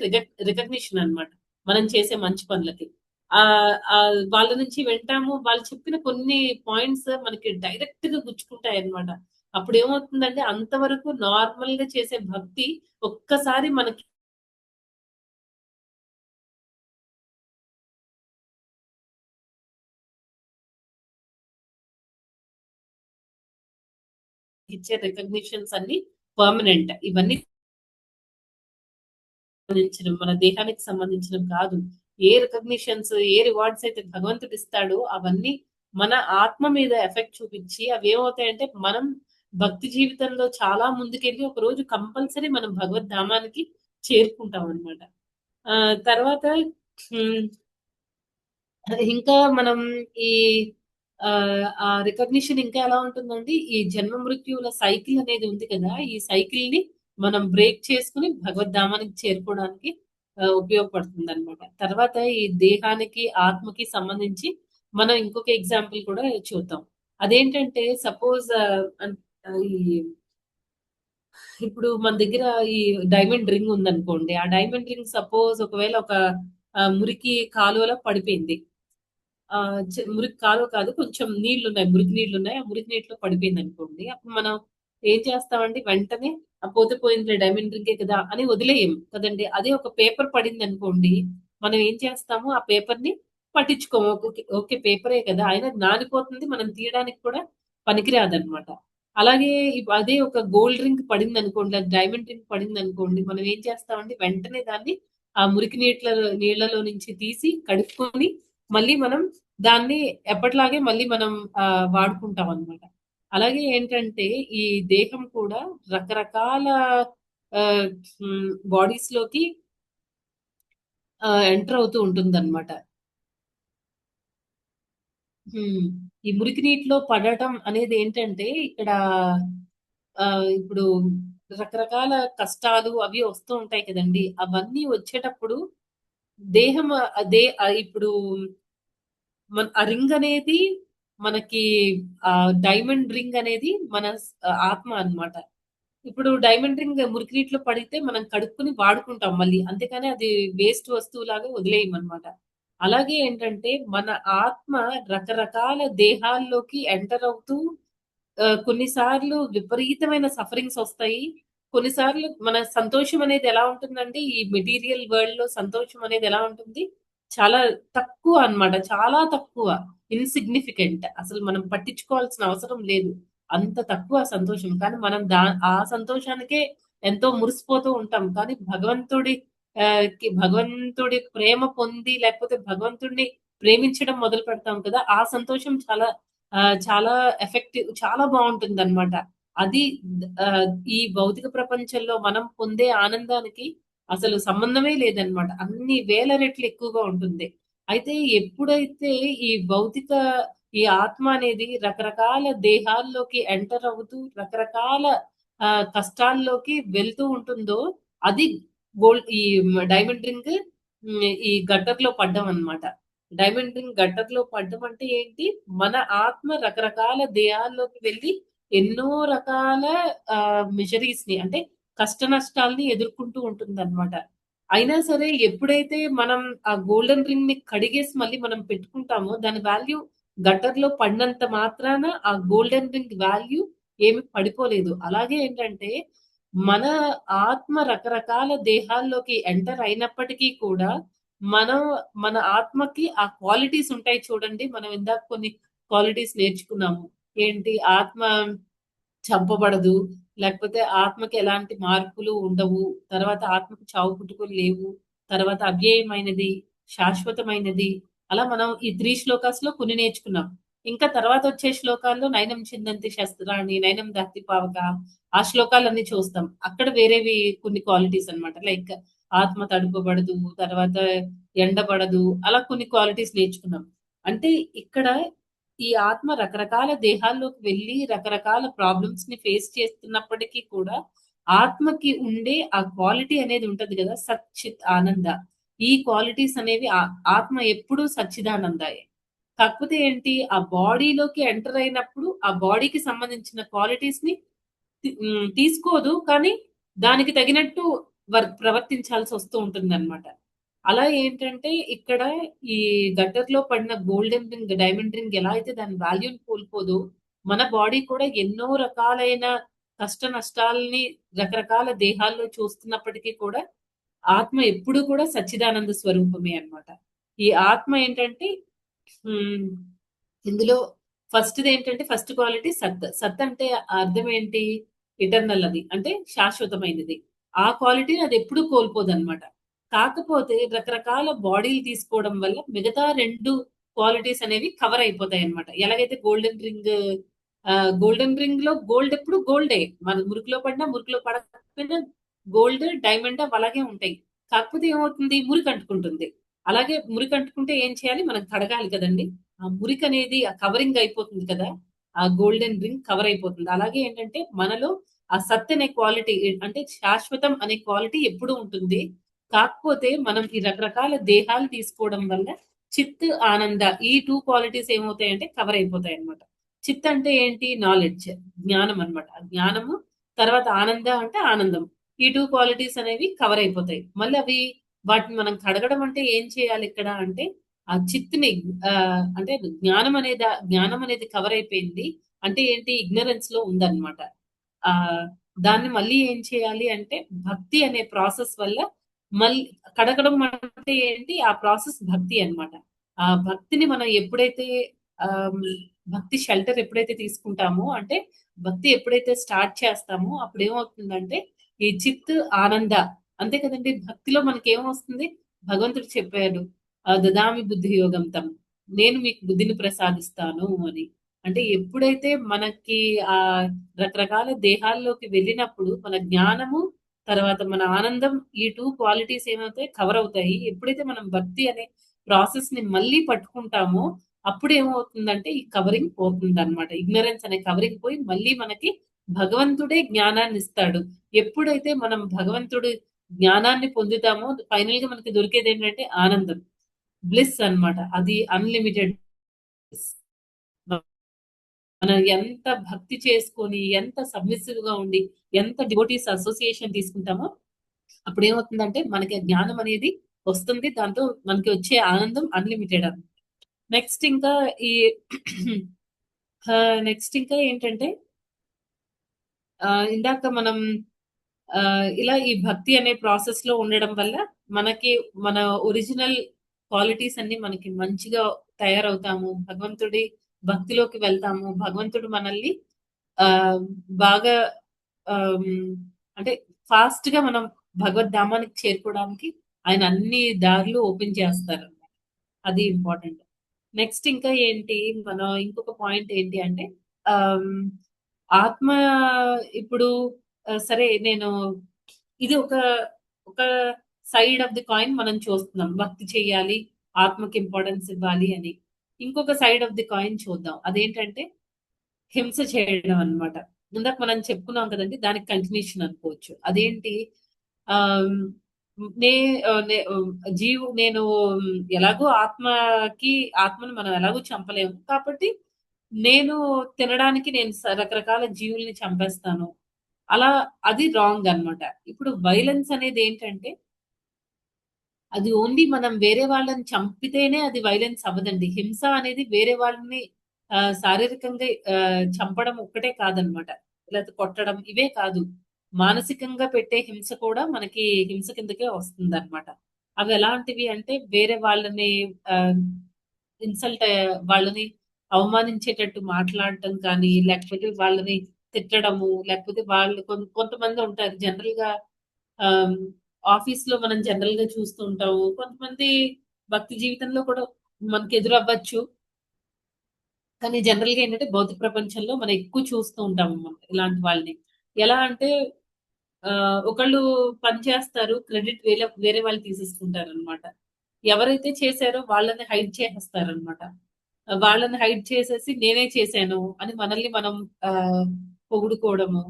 రికగ్నిషన్ అన్నమాట. మనం చేసే మంచి పనులకి. వాళ్ళ నుంచి వింటాము. వాళ్ళు చెప్పిన కొన్ని పాయింట్స్ మనకి డైరెక్ట్‌గా గుచ్చుకుంటాయన్నమాట. అప్పుడేమవుతుందంటే అంతవరకు నార్మల్‌గా చేసే భక్తి ఒక్కసారి మనకి ఇచ్చే రికగ్నిషన్స్ అన్నీ పర్మనెంట్. ఇవన్నీ సంబంధించినవి మన దేహానికి సంబంధించినవి కాదు. ఏ రికగ్నిషన్స్, ఏ రివార్డ్స్ అయితే భగవంతుడిస్తాడో అవన్నీ మన ఆత్మ మీద ఎఫెక్ట్ చూపించి అవేమవుతాయంటే మనం భక్తి జీవితంలో చాలా ముందుకెళ్ళి ఒకరోజు కంపల్సరీ మనం భగవద్ధామానికి చేరుకుంటామనమాట. తర్వాత హ్మ్. ఇంకా మనం ఈ ఆ రికగ్నిషన్ ఇంకా ఎలా ఉంటుందండి, ఈ జన్మ మృత్యువుల సైకిల్ అనేది ఉంది కదా! ఈ సైకిల్‌ని మనం బ్రేక్ చేసుకొని భగవద్ధామానికి చేరుకోవడానికి ఉపయోగపడుతుందనమాట. తర్వాత ఈ దేహానికి, ఆత్మకి సంబంధించి మనం ఇంకొక ఎగ్జాంపుల్ కూడా చూద్దాం. అదేంటంటే సపోజ్ ఈ ఇప్పుడు మన దగ్గర ఈ డైమండ్ రింగ్ ఉందనుకోండి. ఆ డైమండ్ రింగ్ సపోజ్ ఒకవేళ ఒక మురికి కాలువలో పడిపోయింది. మురికి కాలువ కాదు, కొంచెం నీళ్లున్నాయి. మురికి నీళ్లున్నాయి. ఆ మురికి నీటిలో పడిపోయిందనుకోండి. అప్పుడు మనం ఏం చేస్తామండి? వెంటనే పోతే పోయిందిలే, డైమండ్ రింగే కదా అని వదిలేయం కదండీ! అదే ఒక పేపర్ పడిందనుకోండి, మనం ఏం చేస్తాము? ఆ పేపర్‌ని పట్టించుకోము. ఓకే. ఓకే. పేపరే కదా! అయినా నానిపోతుంది. మనం తీయడానికి కూడా పనికిరాదనమాట. అలాగే అదే ఒక గోల్డ్ రింగ్ పడిందనుకోండి, అది డైమండ్ రింగ్ పడిందనుకోండి, మనం ఏం చేస్తామండి? వెంటనే దాన్ని ఆ మురికి నీళ్లలో నుంచి తీసి కడుక్కొని మళ్ళీ మనం దాన్ని ఎప్పటిలాగే మళ్ళీ మనం వాడుకుంటామనమాట. అలాగే ఏంటంటే, ఈ దేహం కూడా రకరకాల ఆహ్, బాడీస్‌లోకి ఎంటర్ అవుతూ ఉంటుందనమాట. హ్మ్. ఈ మురికి నీటిలో పడటం అనేదేంటంటే, ఇక్కడ ఇప్పుడు రకరకాల కష్టాలు అవి వస్తూ ఉంటాయి కదండీ! అవన్నీ వచ్చేటప్పుడు దేహం ఇప్పుడు ఆ రింగ్ అనేది మనకి డైమండ్ రింగ్ అనేది మన ఆత్మ అన్నమాట. ఇప్పుడు డైమండ్ రింగ్ మురికి నీటిలో పడితే మనం కడుక్కొని వాడుకుంటాం మళ్ళీ. అంతేకాని అది వేస్ట్ వస్తువులాగా వదిలేయమనమాట. అలాగే ఏంటంటే మన ఆత్మ రకరకాల దేహాల్లోకి ఎంటర్ అవుతూ కొన్నిసార్లు విపరీతమైన సఫరింగ్స్ ఒస్తాయి. కొన్నిసార్లు మన సంతోషం అనేది ఎలా ఉంటుందంటే, ఈ మెటీరియల్ వరల్డ్‌లో సంతోషం అనేది ఎలా ఉంటుంది? చాలా తక్కువ అన్నమాట. చాలా తక్కువ. ఇన్‌సిగ్నిఫికెంట్. అసలు మనం పట్టించుకోవాల్సిన అవసరం లేదు. అంత తక్కువ సంతోషం. కానీ మనం ఆ సంతోషానికే ఎంతో మురిసిపోతూ ఉంటాం. కానీ భగవంతుడి ప్రేమ పొంది లేకపోతే భగవంతుడిని ప్రేమించడం మొదలు పెడతాం కదా! ఆ సంతోషం చాలా చాలా బావుంటుందనమాట. అది ఆహ్, ఈ భౌతిక ప్రపంచంలో మనం పొందే ఆనందానికి అసలు సంబంధమే లేదనమాట. అన్ని వేల రెట్లు ఎక్కువగా ఉంటుంది. అయితే ఎప్పుడైతే ఈ భౌతిక ఈ ఆత్మ అనేది రకరకాల దేహాల్లోకి ఎంటర్ అవుతూ రకరకాల కష్టాల్లోకి వెళ్తూ ఉంటుందో, అది ఈ డైమండ్ రింగ్ ఈ గట్టర్‌లో పడ్డం అన్నమాట. డైమండ్ రింగ్ గట్టర్‌లో పడ్డం అంటే ఏంటి? మన ఆత్మ రకరకాల దేహాల్లోకి వెళ్లి ఎన్నో రకాల మిజరీస్‌ని అంటే కష్ట నష్టాల్ని ఎదుర్కొంటూ ఉంటుందన్నమాట. అయినా సరే ఎప్పుడైతే మనం ఆ గోల్డెన్ రింగ్‌ని కడిగేసి మళ్ళీ మనం పెట్టుకుంటామో దాని వాల్యూ గట్టర్‌లో పడినంత మాత్రాన ఆ గోల్డెన్ రింగ్ వాల్యూ ఏమి పడిపోలేదు. అలాగే ఏంటంటే మన ఆత్మ రకరకాల దేహాల్లోకి ఎంటర్ అయినప్పటికీ కూడా మనం మన ఆత్మకి ఆ క్వాలిటీస్ ఉంటాయి చూడండి. మనం ఇందాక కొన్ని క్వాలిటీస్ నేర్చుకున్నాము. ఏంటి ఆత్మ చంపబడదు. లేకపోతే ఆత్మకి ఎలాంటి మార్పులు ఉండవు. తర్వాత ఆత్మకు చావు పుట్టుకలు లేవు. తర్వాత అవ్యయమైనది, శాశ్వతమైనది. అలా మనం ఈ 3 శ్లోకాస్‌లో కొన్ని నేర్చుకున్నాం. ఇంకా తర్వాతొచ్చే శ్లోకాల్లో నైనం చిందంతి శస్త్రాణి, నైనం దహతి పావక, ఆ శ్లోకాలన్నీ చూస్తాం. అక్కడ వేరేవి కొన్ని క్వాలిటీస్ అన్నమాట. లైక్ ఆత్మ తడుపబడదు, తర్వాత ఎండబడదు. అలా కొన్ని క్వాలిటీస్ నేర్చుకున్నాం. అంటే ఇక్కడ ఈ ఆత్మ రకరకాల దేహాల్లోకి వెళ్లి రకరకాల ప్రాబ్లమ్స్‌ని ఫేస్ చేస్తున్నప్పటికీ కూడా ఆత్మకి ఉండే ఆ క్వాలిటీ అనేది ఉంటది గదా! సత్, చిత్, ఆనంద. ఈ క్వాలిటీస్ అనేవి ఆత్మ ఎప్పుడూ సచ్చిదానందాయే. కాకపోతే ఏంటి ఆ బాడీలోకి ఎంటర్ అయినప్పుడు ఆ బాడీకి సంబంధించిన క్వాలిటీస్‌ని తీసుకోదు. కానీ దానికి తగినట్టు ప్రవర్తించాల్సొస్తూ ఉంటుందన్నమాట. అలా ఏంటంటే ఇక్కడ ఈ గట్టర్‌లో పడిన గోల్డెన్ రింగ్, డైమండ్ రింగ్ ఎలా అయితే దాని వాల్యూని కోల్పోదో, మన బాడీ కూడా ఎన్నో రకాలైన కష్ట నష్టాల్ని రకరకాల దేహాల్లో చూస్తున్నప్పటికీ కూడా ఆత్మ ఎప్పుడూ కూడా సచ్చిదానంద స్వరూపమే అన్నమాట. ఈ ఆత్మ ఏంటంటే హ్మ్. ఇందులో ఫస్ట్‌దేంటంటే ఫస్ట్ క్వాలిటీ సత్. సత్ అంటే అర్థం ఏంటి? ఎటర్నల్ అది. అంటే శాశ్వతమైనది. ఆ క్వాలిటీని అదెప్పుడూ కోల్పోదనమాట. కాకపోతే రకరకాల బాడీలు తీసుకోవడం వల్ల మిగతా 2 క్వాలిటీస్ అనేవి కవర్ అయిపోతాయన్నమాట. ఎలాగైతే గోల్డెన్ రింగ్‌లో గోల్డ్ ఎప్పుడు గోల్డే. మన మురికిలో పడినా, మురికిలో పడకపోయినా గోల్డ్, డైమండ్ అవలాగే ఉంటాయి. కాకపోతే ఏమవుతుంది? మురికంటుకుంటుంది. అలాగే మురికంటుకుంటే ఏం చేయాలి? మనం కడగాలి కదండీ! ఆ మురికనేది ఆ కవరింగ్ అయిపోతుంది కదా! ఆ గోల్డెన్ రింగ్ కవర్ అయిపోతుంది. అలాగే ఏంటంటే మనలో ఆ సత్ అనే క్వాలిటీ అంటే శాశ్వతం అనే క్వాలిటీ ఎప్పుడూ ఉంటుంది. కాకపోతే మనం ఈ రకరకాల దేహాలు తీసుకోవడం వల్ల చిత్, ఆనంద ఈ 2 క్వాలిటీస్ ఏమవుతాయంటే కవర్ అయిపోతాయన్నమాట. చిత్ అంటే ఏంటి? నాలెడ్జ్. జ్ఞానం అన్నమాట. ఆ జ్ఞానము తర్వాత ఆనంద అంటే ఆనందం. ఈ 2 క్వాలిటీస్ అనేవి కవర్ అయిపోతాయి. మళ్ళీ అవి వాటిని మనం కడగడం అంటే ఏం చేయాలి ఇక్కడ అంటే, ఆ చిత్తుని అంటే జ్ఞానం అనేది కవర్ అయిపోయింది. అంటే ఏంటి ఇగ్నరెన్స్‌లో ఉందన్నమాట. ఆహ్, దాన్ని మళ్ళీ ఏం చేయాలి అంటే భక్తి అనే ప్రాసెస్ వల్ల మళ్ళీ కడగడం అంటే ఏంటి? ఆ ప్రాసెస్ భక్తి అన్నమాట. ఆ భక్తిని మనం ఎప్పుడైతే ఆహ్, భక్తి షెల్టర్ ఎప్పుడైతే తీసుకుంటామో అంటే భక్తి ఎప్పుడైతే స్టార్ట్ చేస్తామో అప్పుడేమవుతుందంటే ఈ చిత్ ఆనంద అంతే కదండీ! భక్తిలో మనకేమొస్తుంది? భగవంతుడు చెప్పాడు. దదామి బుద్ధి యోగం తం. నేను మీకు బుద్ధిని ప్రసాదిస్తాను అని. అంటే ఎప్పుడైతే మనకి ఆహ్, రకరకాల దేహాల్లోకి వెళ్ళినప్పుడు మన జ్ఞానము, తర్వాత మన ఆనందం ఈ 2 క్వాలిటీస్ ఏమవుతాయి కవర్ అవుతాయి. ఎప్పుడైతే మనం భక్తి అనే ప్రాసెస్‌ని మళ్ళీ పట్టుకుంటామో అప్పుడేమవుతుందంటే ఈ కవరింగ్ పోతుందన్నమాట. ఇగ్నరెన్స్ అనే కవరింగ్ పోయి మళ్ళీ మనకి భగవంతుడే జ్ఞానాన్నిస్తాడు. ఎప్పుడైతే మనం భగవంతుడి జ్ఞానాన్ని పొందుతామో ఫైనల్‌గా మనకి దొరికేదేంటంటే ఆనందం. బ్లిస్ అన్నమాట. అది అన్‌లిమిటెడ్ బ్లిస్. మనం ఎంత భక్తి చేసుకొని, ఎంత సబ్మిసివ్‌గా ఉండి, ఎంత డివోటీస్ అసోసియేషన్ తీసుకుంటామో అప్పుడేమవుతుందంటే మనకి జ్ఞానం అనేది వస్తుంది. దాంతో మనకి వచ్చే ఆనందం అన్‌లిమిటెడ్ అన్నమాట. నెక్స్ట్ ఇంకా ఈ నెక్స్ట్ ఇంకా ఏంటంటే ఇందాక మనం ఇలా ఈ భక్తి అనే ప్రాసెస్‌లో ఉండడం వల్ల మనకి మన ఒరిజినల్ క్వాలిటీస్ అన్నీ మనకి మంచిగా తయారవుతాము. భగవంతుడి భక్తిలోకి వెళ్తాము. భగవంతుడు మనల్ని ఆహ్, బాగా ఆహ్, అంటే ఫాస్ట్‌గా మనం భగవద్ధామానికి చేరుకోవడానికి ఆయన అన్ని దారులు ఓపెన్ చేస్తారు. అది ఇంపార్టెంట్. నెక్స్ట్ ఇంకా ఏంటి మనం ఇంకొక పాయింట్ ఏంటి అంటే ఆహ్, ఆత్మ ఇప్పుడు సరే నేను ఇది ఒక సైడ్ ఆఫ్ ది కాయిన్ మనం చూస్తున్నాం. భక్తి చేయాలి, ఆత్మకి ఇంపార్టెన్స్ ఇవ్వాలి అని. ఇంకొక సైడ్ ఆఫ్ ది కాయిన్ చూద్దాం. అదేంటంటే హింస చేయడం అన్నమాట. ఇందాక మనం చెప్పుకున్నాం కదండీ! దానికి కంటిన్యూషన్ అనుకోవచ్చు. అదేంటి ఆహ్, నే ఆహ్, నే నేను ఎలాగో ఆత్మని మనం ఎలాగో చంపలేము. కాబట్టి నేను తినడానికి నేను రకరకాల జీవుల్ని చంపేస్తాను. అలా అది రాంగ్ అన్నమాట. ఇప్పుడు వైలెన్స్ అనేదేంటంటే అది ఓన్లీ మనం వేరే వాళ్ళని చంపితేనే అది వైలెన్స్ అవ్వదండి. హింస అనేది వేరే వాళ్ళని శారీరకంగా చంపడం ఒక్కటే కాదనమాట. లేతే కొట్టడం ఇవే కాదు. మానసికంగా పెట్టే హింస కూడా మనకి హింస కిందకే వస్తుందనమాట. అవి ఎలాంటివి అంటే వేరే వాళ్ళని ఆహ్, వాళ్ళని అవమానించేటట్టు మాట్లాడటం కానీ, లేకపోతే వాళ్ళని తిట్టడము, లేకపోతే వాళ్ళు కొంతమంది ఉంటారు జనరల్‌గా ఆహ్, ఆఫీస్‌లో మనం జనరల్‌గా చూస్తూ ఉంటాము. కొంతమంది భక్తి జీవితంలో కూడా మనకి ఎదురవ్వచ్చు. కానీ జనరల్‌గా ఏంటంటే భౌతిక ప్రపంచంలో మనం ఎక్కువ చూస్తూ ఉంటామన్నమాట ఇలాంటి వాళ్ళని. ఎలా అంటే ఒకళ్ళు పని చేస్తారు. క్రెడిట్ వేరే వాళ్ళు తీసేసుకుంటారనమాట. ఎవరైతే చేశారో వాళ్ళని హైడ్ చేసేస్తారనమాట. వాళ్ళని హైడ్ చేసేసి నేనే చేశాను అని మనల్ని మనం ఆహ్, పొగుడుకోవడము.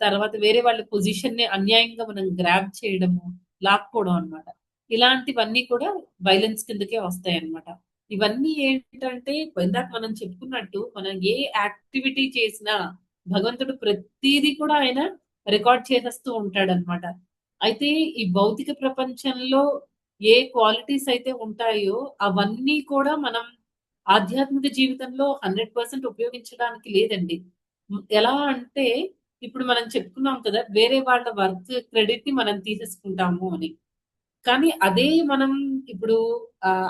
తర్వాత వేరే వాళ్ళ పొజిషన్‌ని అన్యాయంగా మనం గ్రాబ్ చేయడము, లాక్కోవడం అన్నమాట. ఇలాంటివన్నీ కూడా వైలెన్స్ కిందకే వస్తాయన్నమాట. ఇవన్నీ ఏంటంటే ఇందాక మనం చెప్పుకున్నట్టు మనం ఏ యాక్టివిటీ చేసినా భగవంతుడు ప్రతీది కూడా ఆయన రికార్డ్ చేసేస్తూ ఉంటాడన్నమాట. అయితే ఈ భౌతిక ప్రపంచంలో ఏ క్వాలిటీస్ అయితే ఉంటాయో అవన్నీ కూడా మనం ఆధ్యాత్మిక జీవితంలో 100% ఉపయోగించడానికి లేదండి. ఎలా అంటే ఇప్పుడు మనం చెప్పుకున్నాం కదా! వేరే వాళ్ళ వర్క్ క్రెడిట్‌ని మనం తీసేసుకుంటాము అని. కానీ అదే మనం ఇప్పుడు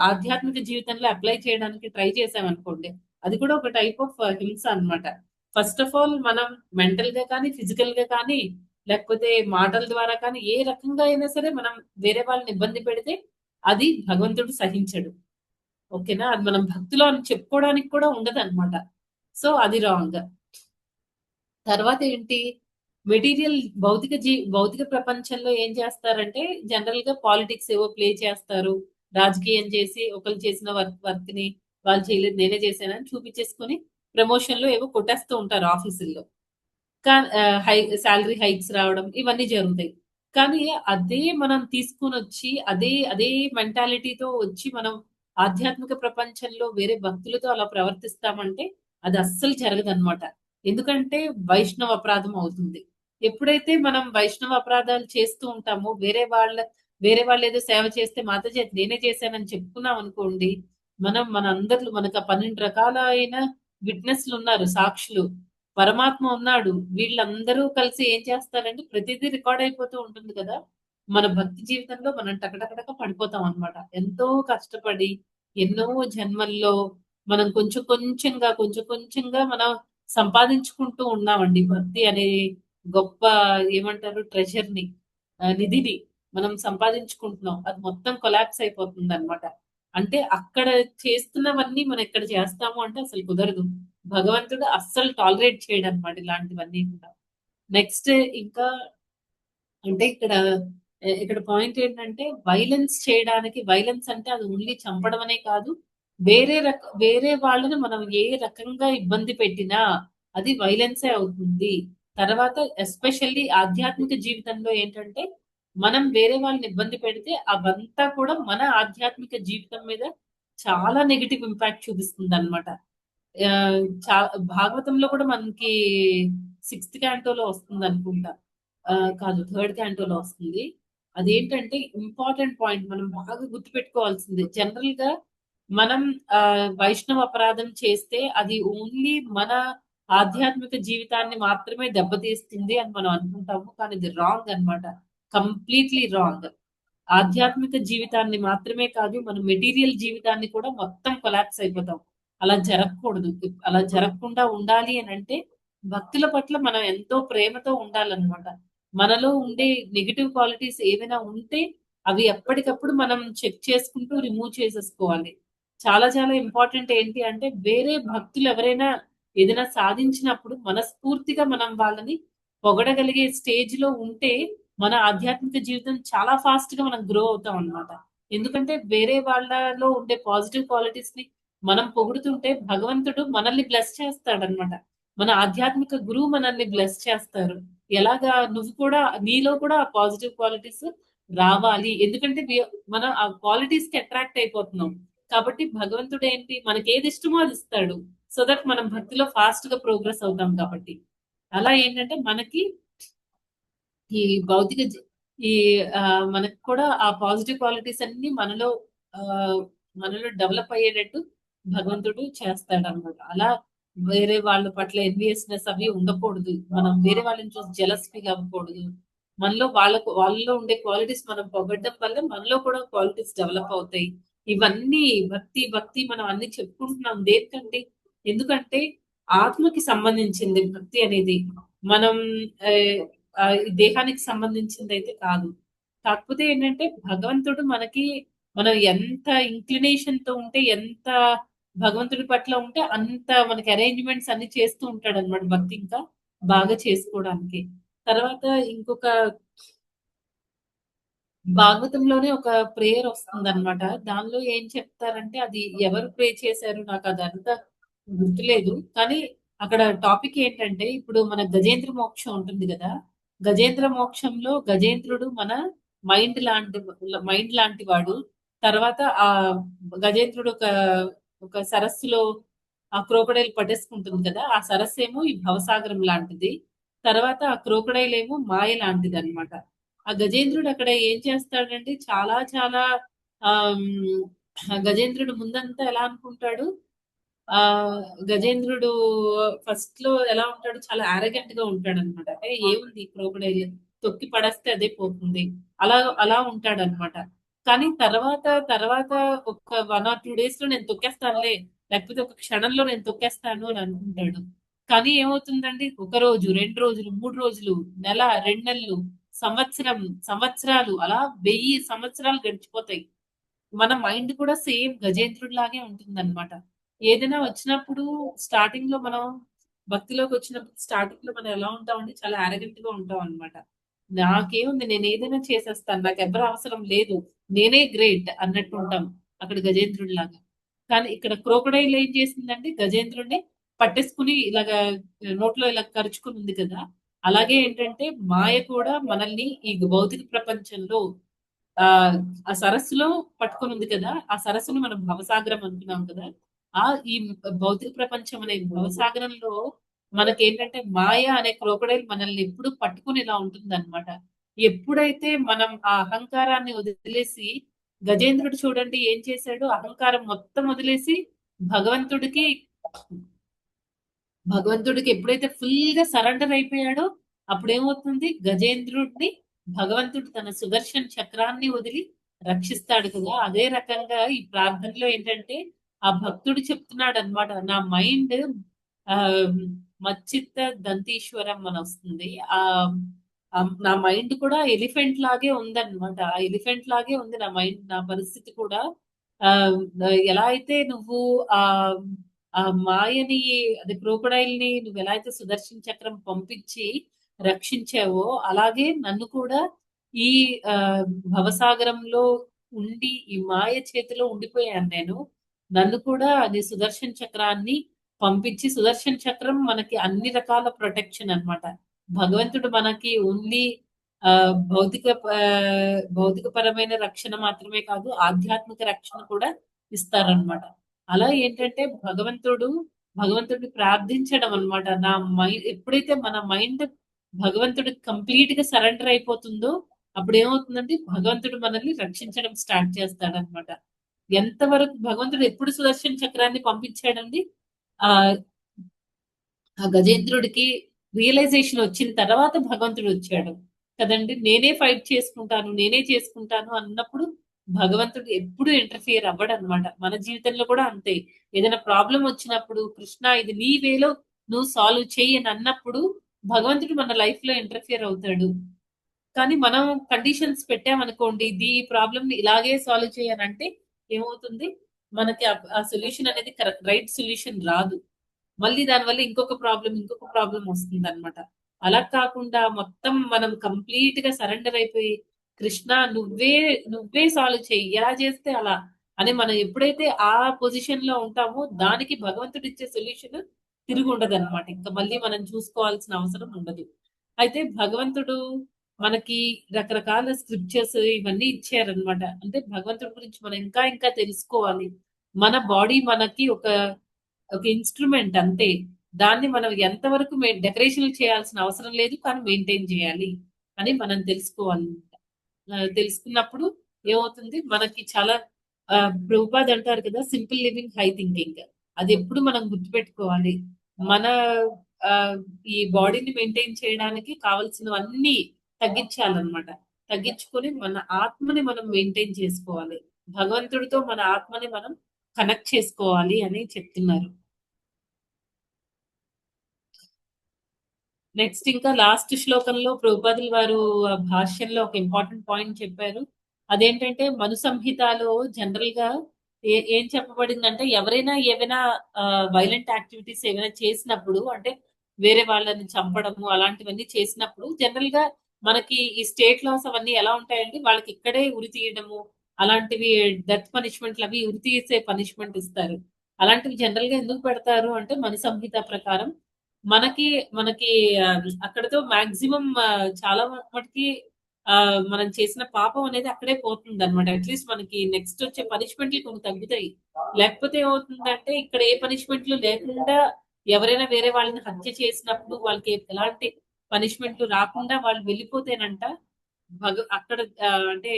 ఆధ్యాత్మిక జీవితంలో అప్లై చేయడానికి ట్రై చేశామనుకోండి. అది కూడా ఒక టైప్ ఆఫ్ హింస అన్నమాట. ఫస్ట్ ఆఫ్ ఆల్ మనం మెంటల్‌గా కానీ, ఫిజికల్‌గా కానీ, లేకపోతే మాటల ద్వారా కానీ, ఏ రకంగా అయినా సరే మనం వేరే వాళ్ళని ఇబ్బంది పెడితే అది భగవంతుడు సహించడు. ఓకేనా? అది మనం భక్తిలో అని చెప్పుకోవడానికి కూడా ఉండదన్నమాట. సో, అది రాంగ్. తర్వాత ఏంటి? మెటీరియల్ భౌతిక ప్రపంచంలో ఏం చేస్తారంటే జనరల్‌గా పాలిటిక్స్ ఏవో ప్లే చేస్తారు. రాజకీయం చేసి ఒకళ్ళు చేసిన వర్క్‌ని వాళ్ళు చేయలేదు నేనే చేశానని చూపించేసుకొని ప్రమోషన్‌లు ఏవో కొట్టేస్తూ ఉంటారు ఆఫీసుల్లో. కా హై సాలరీ హైక్స్ రావడం ఇవన్నీ జరుగుతాయి. కానీ అదే మనం తీసుకొనొచ్చి అదే మెంటాలిటీతో వచ్చి మనం ఆధ్యాత్మిక ప్రపంచంలో వేరే భక్తులతో అలా ప్రవర్తిస్తామంటే అది అస్సలు జరగదనమాట. ఎందుకంటే వైష్ణవ అపరాధం అవుతుంది. ఎప్పుడైతే మనం వైష్ణవ అపరాధాలు చేస్తూ ఉంటామో, వేరే వాళ్ళు ఏదో సేవ చేస్తే మాతాజీ అది నేనే చేశానని చెప్పుకున్నాం అనుకోండి, మనందరిలో మనకు ఆ 12 రకాలైన విట్నెస్లు ఉన్నారు, సాక్షులు. పరమాత్మ ఉన్నాడు. వీళ్ళందరూ కలిసి ఏం చేస్తారంటే ప్రతిదీ రికార్డ్ అయిపోతూ ఉంటుంది కదా! మన భక్తి జీవితంలో మనం టకటకటక పడిపోతాం అన్నమాట. ఎంతో కష్టపడి, ఎన్నో జన్మల్లో మనం కొంచెం కొంచెంగా మనం సంపాదించుకుంటూ ఉన్నామండి భక్తి అనే గొప్ప ఏమంటారు ట్రెజర్‌ని, నిధిని మనం సంపాదించుకుంటున్నాం. అది మొత్తం కొలాప్స్ అయిపోతుందన్నమాట. అంటే అక్కడ చేస్తున్నవన్నీ మనం ఇక్కడ చేస్తాము అంటే అసలు కుదరదు. భగవంతుడు అస్సలు టాలరేట్ చేయడన్నమాట ఇలాంటివన్నీ కూడా. నెక్స్ట్ ఇంకా అంటే ఇక్కడ పాయింట్ ఏంటంటే వైలెన్స్ అంటే అది ఓన్లీ చంపడం అనే కాదు. వేరే వాళ్ళని మనం ఏ రకంగా ఇబ్బంది పెట్టినా అది వైలెన్సే అవుతుంది. తర్వాత ఎస్పెషల్లీ ఆధ్యాత్మిక జీవితంలో ఏంటంటే మనం వేరే వాళ్ళని ఇబ్బంది పెడితే అవంతా కూడా మన ఆధ్యాత్మిక జీవితం మీద చాలా నెగెటివ్ ఇంపాక్ట్ చూపిస్తుందన్నమాట. ఆహ్, చా భాగవతంలో కూడా మనకి సిక్స్త్ క్యాంటోలో వస్తుందనుకుంటా. కాదు, థర్డ్ క్యాంటోలో వస్తుంది. అదేంటంటే ఇంపార్టెంట్ పాయింట్ మనం బాగా గుర్తుపెట్టుకోవాల్సింది. జనరల్‌గా మనం వైష్ణవ అపరాధం చేస్తే అది ఓన్లీ మన ఆధ్యాత్మిక జీవితాన్ని మాత్రమే దెబ్బతీస్తుంది అని మనం అనుకుంటాము. కానీ ఇది రాంగ్ అన్నమాట. Completely wrong. ఆధ్యాత్మిక జీవితాన్ని మాత్రమే కాదు, మన మెటీరియల్ జీవితాన్ని కూడా మొత్తం కొలాప్స్ అయిపోతాం. అలా జరగకూడదు. అలా జరగకుండా ఉండాలి అనంటే భక్తుల పట్ల మనం ఎంతో ప్రేమతో ఉండాలన్నమాట. మనలో ఉండే నెగెటివ్ క్వాలిటీస్ ఏవైనా ఉంటే అవి ఎప్పటికప్పుడు మనం చెక్ చేసుకుంటూ రిమూవ్ చేసేసుకోవాలి. చాలా చాలా ఇంపార్టెంట్ ఏంటి అంటే వేరే భక్తులు ఎవరైనా ఏదైనా సాధించినప్పుడు మనస్ఫూర్తిగా మనం వాళ్ళని పొగడగలిగే స్టేజ్‌లో ఉంటే మన ఆధ్యాత్మిక జీవితం చాలా ఫాస్ట్ గా మనం గ్రో అవుతాం అన్నమాట. ఎందుకంటే వేరే వాళ్ళలో ఉండే పాజిటివ్ క్వాలిటీస్ ని మనం పొగుడుతుంటే భగవంతుడు మనల్ని బ్లెస్ చేస్తాడన్నమాట. మన ఆధ్యాత్మిక గురువు మనల్ని బ్లెస్ చేస్తారు. ఎలాగా నువ్వు కూడా నీలో కూడా ఆ పాజిటివ్ క్వాలిటీస్ రావాలి. ఎందుకంటే మనం ఆ క్వాలిటీస్ కి అట్రాక్ట్ అయిపోతున్నాం. కాబట్టి భగవంతుడు ఏంటి మనకి ఏది ఇష్టమో అది ఇస్తాడు. సో దట్ మనం భక్తిలో ఫాస్ట్ గా ప్రోగ్రెస్ అవుతాం కాబట్టి. అలా ఏంటంటే మనకి ఈ భౌతిక జీ ఈ మనకు కూడా ఆ పాజిటివ్ క్వాలిటీస్ అన్నీ ఆహ్, మనలో డెవలప్ అయ్యేటట్టు భగవంతుడు చేస్తాడనమాట. అలా వేరే వాళ్ళ పట్ల ఎన్వియస్‌నెస్ అవి ఉండకూడదు. మనం వేరే వాళ్ళని చూసి జెలస్ ఫీల్ అవ్వకూడదు. వాళ్ళలో ఉండే క్వాలిటీస్ మనం పొగడ్డం వల్ల మనలో కూడా క్వాలిటీస్ డెవలప్ అవుతాయి. ఇవన్నీ భక్తి మనం అన్ని చెప్పుకుంటున్నాం దేనికంటే, ఎందుకంటే ఆత్మకి సంబంధించింది భక్తి అనేది. మనం ఆహ్, ఈ దేహానికి సంబంధించిందయితే కాదు. కాకపోతే ఏంటంటే భగవంతుడు మనం ఎంత ఇంక్లినేషన్‌తో ఉంటే, ఎంత భగవంతుడి పట్ల ఉంటే అంత మనకి అరేంజ్‌మెంట్స్ అన్ని చేస్తూ ఉంటాడన్నమాట భక్తి ఇంకా బాగా చేసుకోవడానికి. తర్వాత ఇంకొక భాగవతంలోనే ఒక ప్రేయర్ వస్తుందన్నమాట. దానిలో ఏం చెప్తారంటే అది ఎవరు ప్రే చేశారు నాకదంతా గుర్తులేదు. కానీ అక్కడ టాపిక్ ఏంటంటే ఇప్పుడు మన గజేంద్ర మోక్షం ఉంటుంది గదా! గజేంద్ర మోక్షంలో గజేంద్రుడు మన మైండ్ లాంటి వాడు. తర్వాత గజేంద్రుడు ఒక సరస్సులో ఆ క్రోకడైల్ పట్టేసుకుంటుంది కదా! ఆ సరస్సేమో ఈ భవసాగరం లాంటిది. తర్వాత ఆ క్రోకడైల్ ఏమో మాయ లాంటిదన్నమాట. ఆ గజేంద్రుడు అక్కడ ఏం చేస్తాడంటే చాలా చాలా ఆమ్, గజేంద్రుడు ముందంతా ఎలా అనుకుంటాడు, ఆ గజేంద్రుడు ఫస్ట్ లో ఎలా ఉంటాడు, చాలా ఆరగెంట్ గా ఉంటాడు అనమాట. అంటే ఏముంది క్రోకడైల్ తొక్కి పడేస్తే అదే పోతుంది, అలా అలా ఉంటాడు అనమాట. కానీ తర్వాత ఒక 1 or 2 days లో నేను తొక్కేస్తానులే, లేకపోతే ఒక క్షణంలో నేను తొక్కేస్తాను అని అనుకుంటాడు. కానీ ఏమవుతుందండి, ఒక రోజు 2 రోజులు 3 రోజులు, నెల 2 నెలలు, సంవత్సరం, సంవత్సరాలు, అలా 1000 సంవత్సరాలు గడిచిపోతాయి. మన మైండ్ కూడా సేమ్ గజేంద్రుడి లాగే ఉంటుందన్నమాట. ఏదైనా వచ్చినప్పుడు స్టార్టింగ్ లో మనం భక్తిలోకి వచ్చినప్పుడు స్టార్టింగ్ లో మనం ఎలా ఉంటామంటే చాలా arrogant గా ఉంటాం అన్నమాట. నాకేముంది, నేను ఏదైనా చేసేస్తాను, నాకు ఎవరు అవసరం లేదు, నేనే గ్రేట్ అన్నట్టు ఉంటాం అక్కడ గజేంద్రుడి లాగా. కానీ ఇక్కడ క్రోకడైల్ ఏం చేసిందంటే గజేంద్రుడిని పట్టేసుకుని ఇలాగా నోట్లో ఇలా కరుచుకుని ఉంది కదా! అలాగే ఏంటంటే మాయ కూడా మనల్ని ఈ భౌతిక ప్రపంచంలో ఆ ఆ సరస్సులో పట్టుకొని ఉంది కదా! ఆ సరస్సుని మనం భవసాగరం అనుకున్నాం కదా! ఆ ఈ భౌతిక ప్రపంచం అనే భవసాగరంలో మనకేంటంటే మాయ అనే క్రోకడైల్ మనల్ని ఎప్పుడు పట్టుకునేలా ఉంటుందన్నమాట. ఎప్పుడైతే మనం ఆ అహంకారాన్ని వదిలేసి గజేంద్రుడు చూడండి ఏం చేశాడు? అహంకారం మొత్తం వదిలేసి భగవంతుడికి భగవంతుడికి ఎప్పుడైతే ఫుల్‌గా సరెండర్ అయిపోయాడో, అప్పుడేమవుతుంది గజేంద్రుడిని భగవంతుడు తన సుదర్శన్ చక్రాన్ని వదిలి రక్షిస్తాడు కదా! అదే రకంగా ఈ ప్రార్థనలో ఏంటంటే, ఆ భక్తుడు చెప్తున్నాడన్నమాట. నా మైండ్ ఆహ్, మచ్చిత్త దంతీశ్వరం అని వస్తుంది. నా మైండ్ కూడా ఎలిఫెంట్ లాగే ఉందన్నమాట. ఆ ఎలిఫెంట్ లాగే ఉంది నా మైండ్. నా పరిస్థితి కూడా ఆహ్, ఎలా అయితే నువ్వు ఆహ్ ఆ మాయని అది క్రోకడైల్ ని నువ్వు ఎలా అయితే సుదర్శన చక్రం పంపించి రక్షించావో అలాగే నన్ను కూడా ఈ ఆ, భవసాగరంలో ఉండి ఈ మాయ చేతిలో ఉండిపోయాను నేను. నన్ను కూడా నీ సుదర్శన చక్రాన్ని పంపించి సుదర్శన చక్రం మనకి అన్ని రకాల ప్రొటెక్షన్ అన్నమాట. భగవంతుడు మనకి ఓన్లీ ఆ, భౌతిక భౌతిక పరమైన రక్షణ మాత్రమే కాదు ఆధ్యాత్మిక రక్షణ కూడా ఇస్తారనమాట. అలా ఏంటంటే భగవంతుడిని ప్రార్థించడం అన్నమాట. నా మైండ్ ఎప్పుడైతే మన మైండ్ భగవంతుడికి కంప్లీట్ గా సరెండర్ అయిపోతుందో అప్పుడు ఏమవుతుందంటే భగవంతుడు మనల్ని రక్షించడం స్టార్ట్ చేస్తాడనమాట. ఎంతవరకు భగవంతుడు ఎప్పుడు సుదర్శన చక్రాన్ని పంపించాడండి? ఆ ఆ గజేంద్రుడికి రియలైజేషన్ వచ్చిన తర్వాత భగవంతుడు వచ్చాడు కదండి. నేనే ఫైట్ చేసుకుంటాను, నేనే చేసుకుంటాను అన్నప్పుడు భగవంతుడు ఎప్పుడు ఇంటర్ఫియర్ అవ్వడు అనమాట. మన జీవితంలో కూడా అంతే. ఏదైనా ప్రాబ్లం వచ్చినప్పుడు కృష్ణ ఇది నీ వేలో నువ్వు సాల్వ్ చెయ్యి అని అన్నప్పుడు భగవంతుడు మన లైఫ్ లో ఇంటర్ఫియర్ అవుతాడు. కానీ మనం కండిషన్స్ పెట్టామనుకోండి ఈ ప్రాబ్లమ్ ని ఇలాగే సాల్వ్ చేయాలంటే ఏమవుతుంది? మనకి ఆ సొల్యూషన్ అనేది కరెక్ట్ రైట్ సొల్యూషన్ రాదు. మళ్ళీ దానివల్ల ఇంకొక ప్రాబ్లం వస్తుందన్నమాట. అలా కాకుండా మొత్తం మనం కంప్లీట్ గా సరెండర్ అయిపోయి కృష్ణ నువ్వే సాల్వ్ చెయ్యి ఎలా చేస్తే అలా అని మనం ఎప్పుడైతే ఆ పొజిషన్ లో ఉంటామో దానికి భగవంతుడు ఇచ్చే సొల్యూషన్ తిరిగి ఉండదు అనమాట. ఇంకా మళ్ళీ మనం చూసుకోవాల్సిన అవసరం ఉండదు. అయితే భగవంతుడు మనకి రకరకాల స్క్రిప్చర్స్ ఇవన్నీ ఇచ్చారనమాట. అంటే భగవంతుడి గురించి మనం ఇంకా ఇంకా తెలుసుకోవాలి. మన బాడీ మనకి ఒక ఇన్స్ట్రుమెంట్ అంతే. దాన్ని మనం ఎంతవరకు డెకరేషన్లు చేయాల్సిన అవసరం లేదు. కానీ మెయింటైన్ చేయాలి అని మనం తెలుసుకోవాలి. తెలుసుకున్నప్పుడు ఏమవుతుంది మనకి చాలా ప్రభుపాద్ అంటారు కదా సింపుల్ లివింగ్ హై థింకింగ్. అది ఎప్పుడు మనం గుర్తుపెట్టుకోవాలి. మన ఆ, ఈ బాడీని మెయింటైన్ చేయడానికి కావలసినవన్నీ తగ్గించాలన్నమాట. తగ్గించుకొని మన ఆత్మని మనం మెయింటైన్ చేసుకోవాలి. భగవంతుడితో మన ఆత్మని మనం కనెక్ట్ చేసుకోవాలి అని చెప్తున్నారు. నెక్స్ట్ ఇంకా లాస్ట్ శ్లోకంలో ప్రభుపాదులు వారు ఆ భాష్యంలో ఒక ఇంపార్టెంట్ పాయింట్ చెప్పారు. అదేంటంటే మను సంహితలో జనరల్ గా ఏం చెప్పబడిందంటే ఎవరైనా ఏవైనా వైలెంట్ యాక్టివిటీస్ ఏమైనా చేసినప్పుడు అంటే వేరే వాళ్ళని చంపడము అలాంటివన్నీ చేసినప్పుడు జనరల్ గా మనకి ఈ స్టేట్ లాస్ అవన్నీ ఎలా ఉంటాయండి వాళ్ళకి ఇక్కడే ఉరి తీయడము అలాంటివి డెత్ పనిష్మెంట్లు అవి ఉరి తీసే పనిష్మెంట్ ఇస్తారు. అలాంటివి జనరల్ గా ఎందుకు పెడతారు అంటే మను సంహిత ప్రకారం మనకి మనకి ఆ, అక్కడతో మాక్సిమం చాలా మటుకి ఆ, మనం చేసిన పాపం అనేది అక్కడే పోతుంది అనమాట. అట్లీస్ట్ మనకి నెక్స్ట్ వచ్చే పనిష్మెంట్లు కొన్ని తగ్గుతాయి. లేకపోతే ఏమవుతుందంటే ఇక్కడ ఏ పనిష్మెంట్లు లేకుండా ఎవరైనా వేరే వాళ్ళని హత్య చేసినప్పుడు వాళ్ళకి ఎలాంటి పనిష్మెంట్లు రాకుండా వాళ్ళు వెళ్ళిపోతేనంట అక్కడ అంటే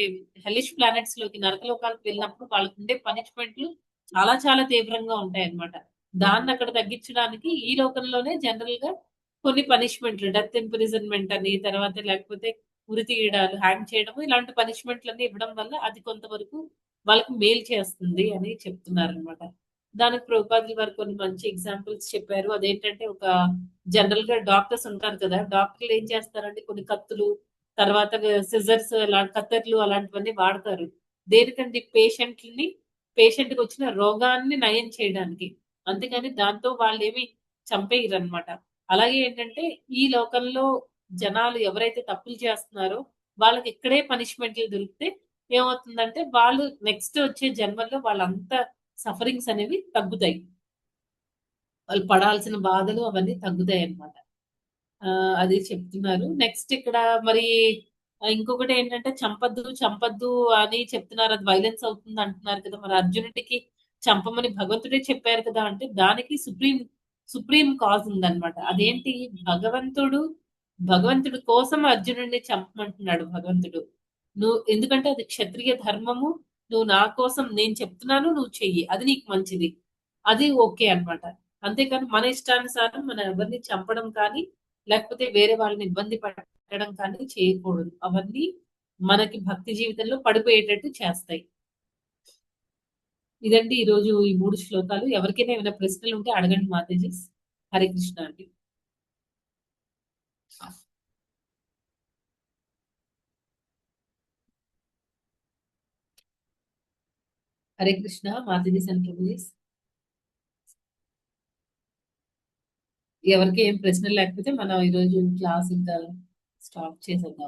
హెలిష్ ప్లానెట్స్ లోకి నరకలోకాలకు వెళ్ళినప్పుడు వాళ్ళకు ఉండే పనిష్మెంట్లు చాలా చాలా తీవ్రంగా ఉంటాయి అన్నమాట. దాన్ని అక్కడ తగ్గించడానికి ఈ లోకంలోనే జనరల్ గా కొన్ని పనిష్మెంట్లు డెత్ ఇంప్రిజన్మెంట్ అని తర్వాత లేకపోతే ఉరి తీయడాలు హ్యాంగ్ చేయడము ఇలాంటి పనిష్మెంట్లన్నీ ఇవ్వడం వల్ల అది కొంతవరకు వాళ్ళకి మేలు చేస్తుంది అని చెప్తున్నారు అనమాట. దానికి ప్రభుపాదులు వారు కొన్ని మంచి ఎగ్జాంపుల్స్ చెప్పారు. అదేంటంటే ఒక జనరల్ గా డాక్టర్స్ ఉంటారు కదా డాక్టర్లు ఏం చేస్తారంటే కొన్ని కత్తులు తర్వాత సిజర్స్ కత్తెర్లు అలాంటివన్నీ వాడతారు. దేనికంటే పేషెంట్ కి వచ్చిన రోగాన్ని నయం చేయడానికి. అందుకని దాంతో వాళ్ళేమి చంపేయరన్నమాట. అలాగే ఏంటంటే ఈ లోకంలో జనాలు ఎవరైతే తప్పులు చేస్తున్నారో వాళ్ళకి ఇక్కడే పనిష్మెంట్లు దొరికితే ఏమవుతుందంటే వాళ్ళు నెక్స్ట్ వచ్చే జన్మల్లో వాళ్ళంత సఫరింగ్స్ అనేవి తగ్గుతాయి. వాళ్ళు పడాల్సిన బాధలు అవన్నీ తగ్గుతాయి అన్నమాట. అది చెప్తున్నారు. నెక్స్ట్ ఇక్కడ మరి ఇంకొకటి ఏంటంటే చంపద్దు, చంపద్దు అని చెప్తున్నారు. అది వైలెన్స్ అవుతుంది అంటున్నారు కదా! మరి అర్జునుడికి చంపమని భగవంతుడే చెప్పారు కదా! అంటే దానికి సుప్రీం సుప్రీం కాజ్ ఉందన్నమాట. అదేంటి భగవంతుడు భగవంతుడి కోసం అర్జునుడిని చంపమంటున్నాడు భగవంతుడు. నువ్వు ఎందుకంటే అది క్షత్రియ ధర్మము. నువ్వు నా కోసం నేను చెప్తున్నాను నువ్వు చెయ్యి. అది నీకు మంచిది. అది ఓకే అన్నమాట. అంతేకాని మన ఇష్టానుసారం మనం ఎవరిని చంపడం కానీ, లేకపోతే వేరే వాళ్ళని ఇబ్బంది పెట్టడం కానీ చేయకూడదు. అవన్నీ మనకి భక్తి జీవితంలో పడిపోయేటట్టు చేస్తాయి. ఇదండి ఈరోజు ఈ 3 శ్లోకాలు. ఎవరికైనా ఏమైనా ప్రశ్నలు ఉంటే అడగండి మాతాజీ. హరే కృష్ణ అండి. హరే కృష్ణ మాతాజీ అండ్ ప్రభుజీస్. ఎవరికి ఏం ప్రశ్నలు లేకపోతే మనం ఈరోజు క్లాస్ ఇంకా స్టాప్ చేసేద్దాం.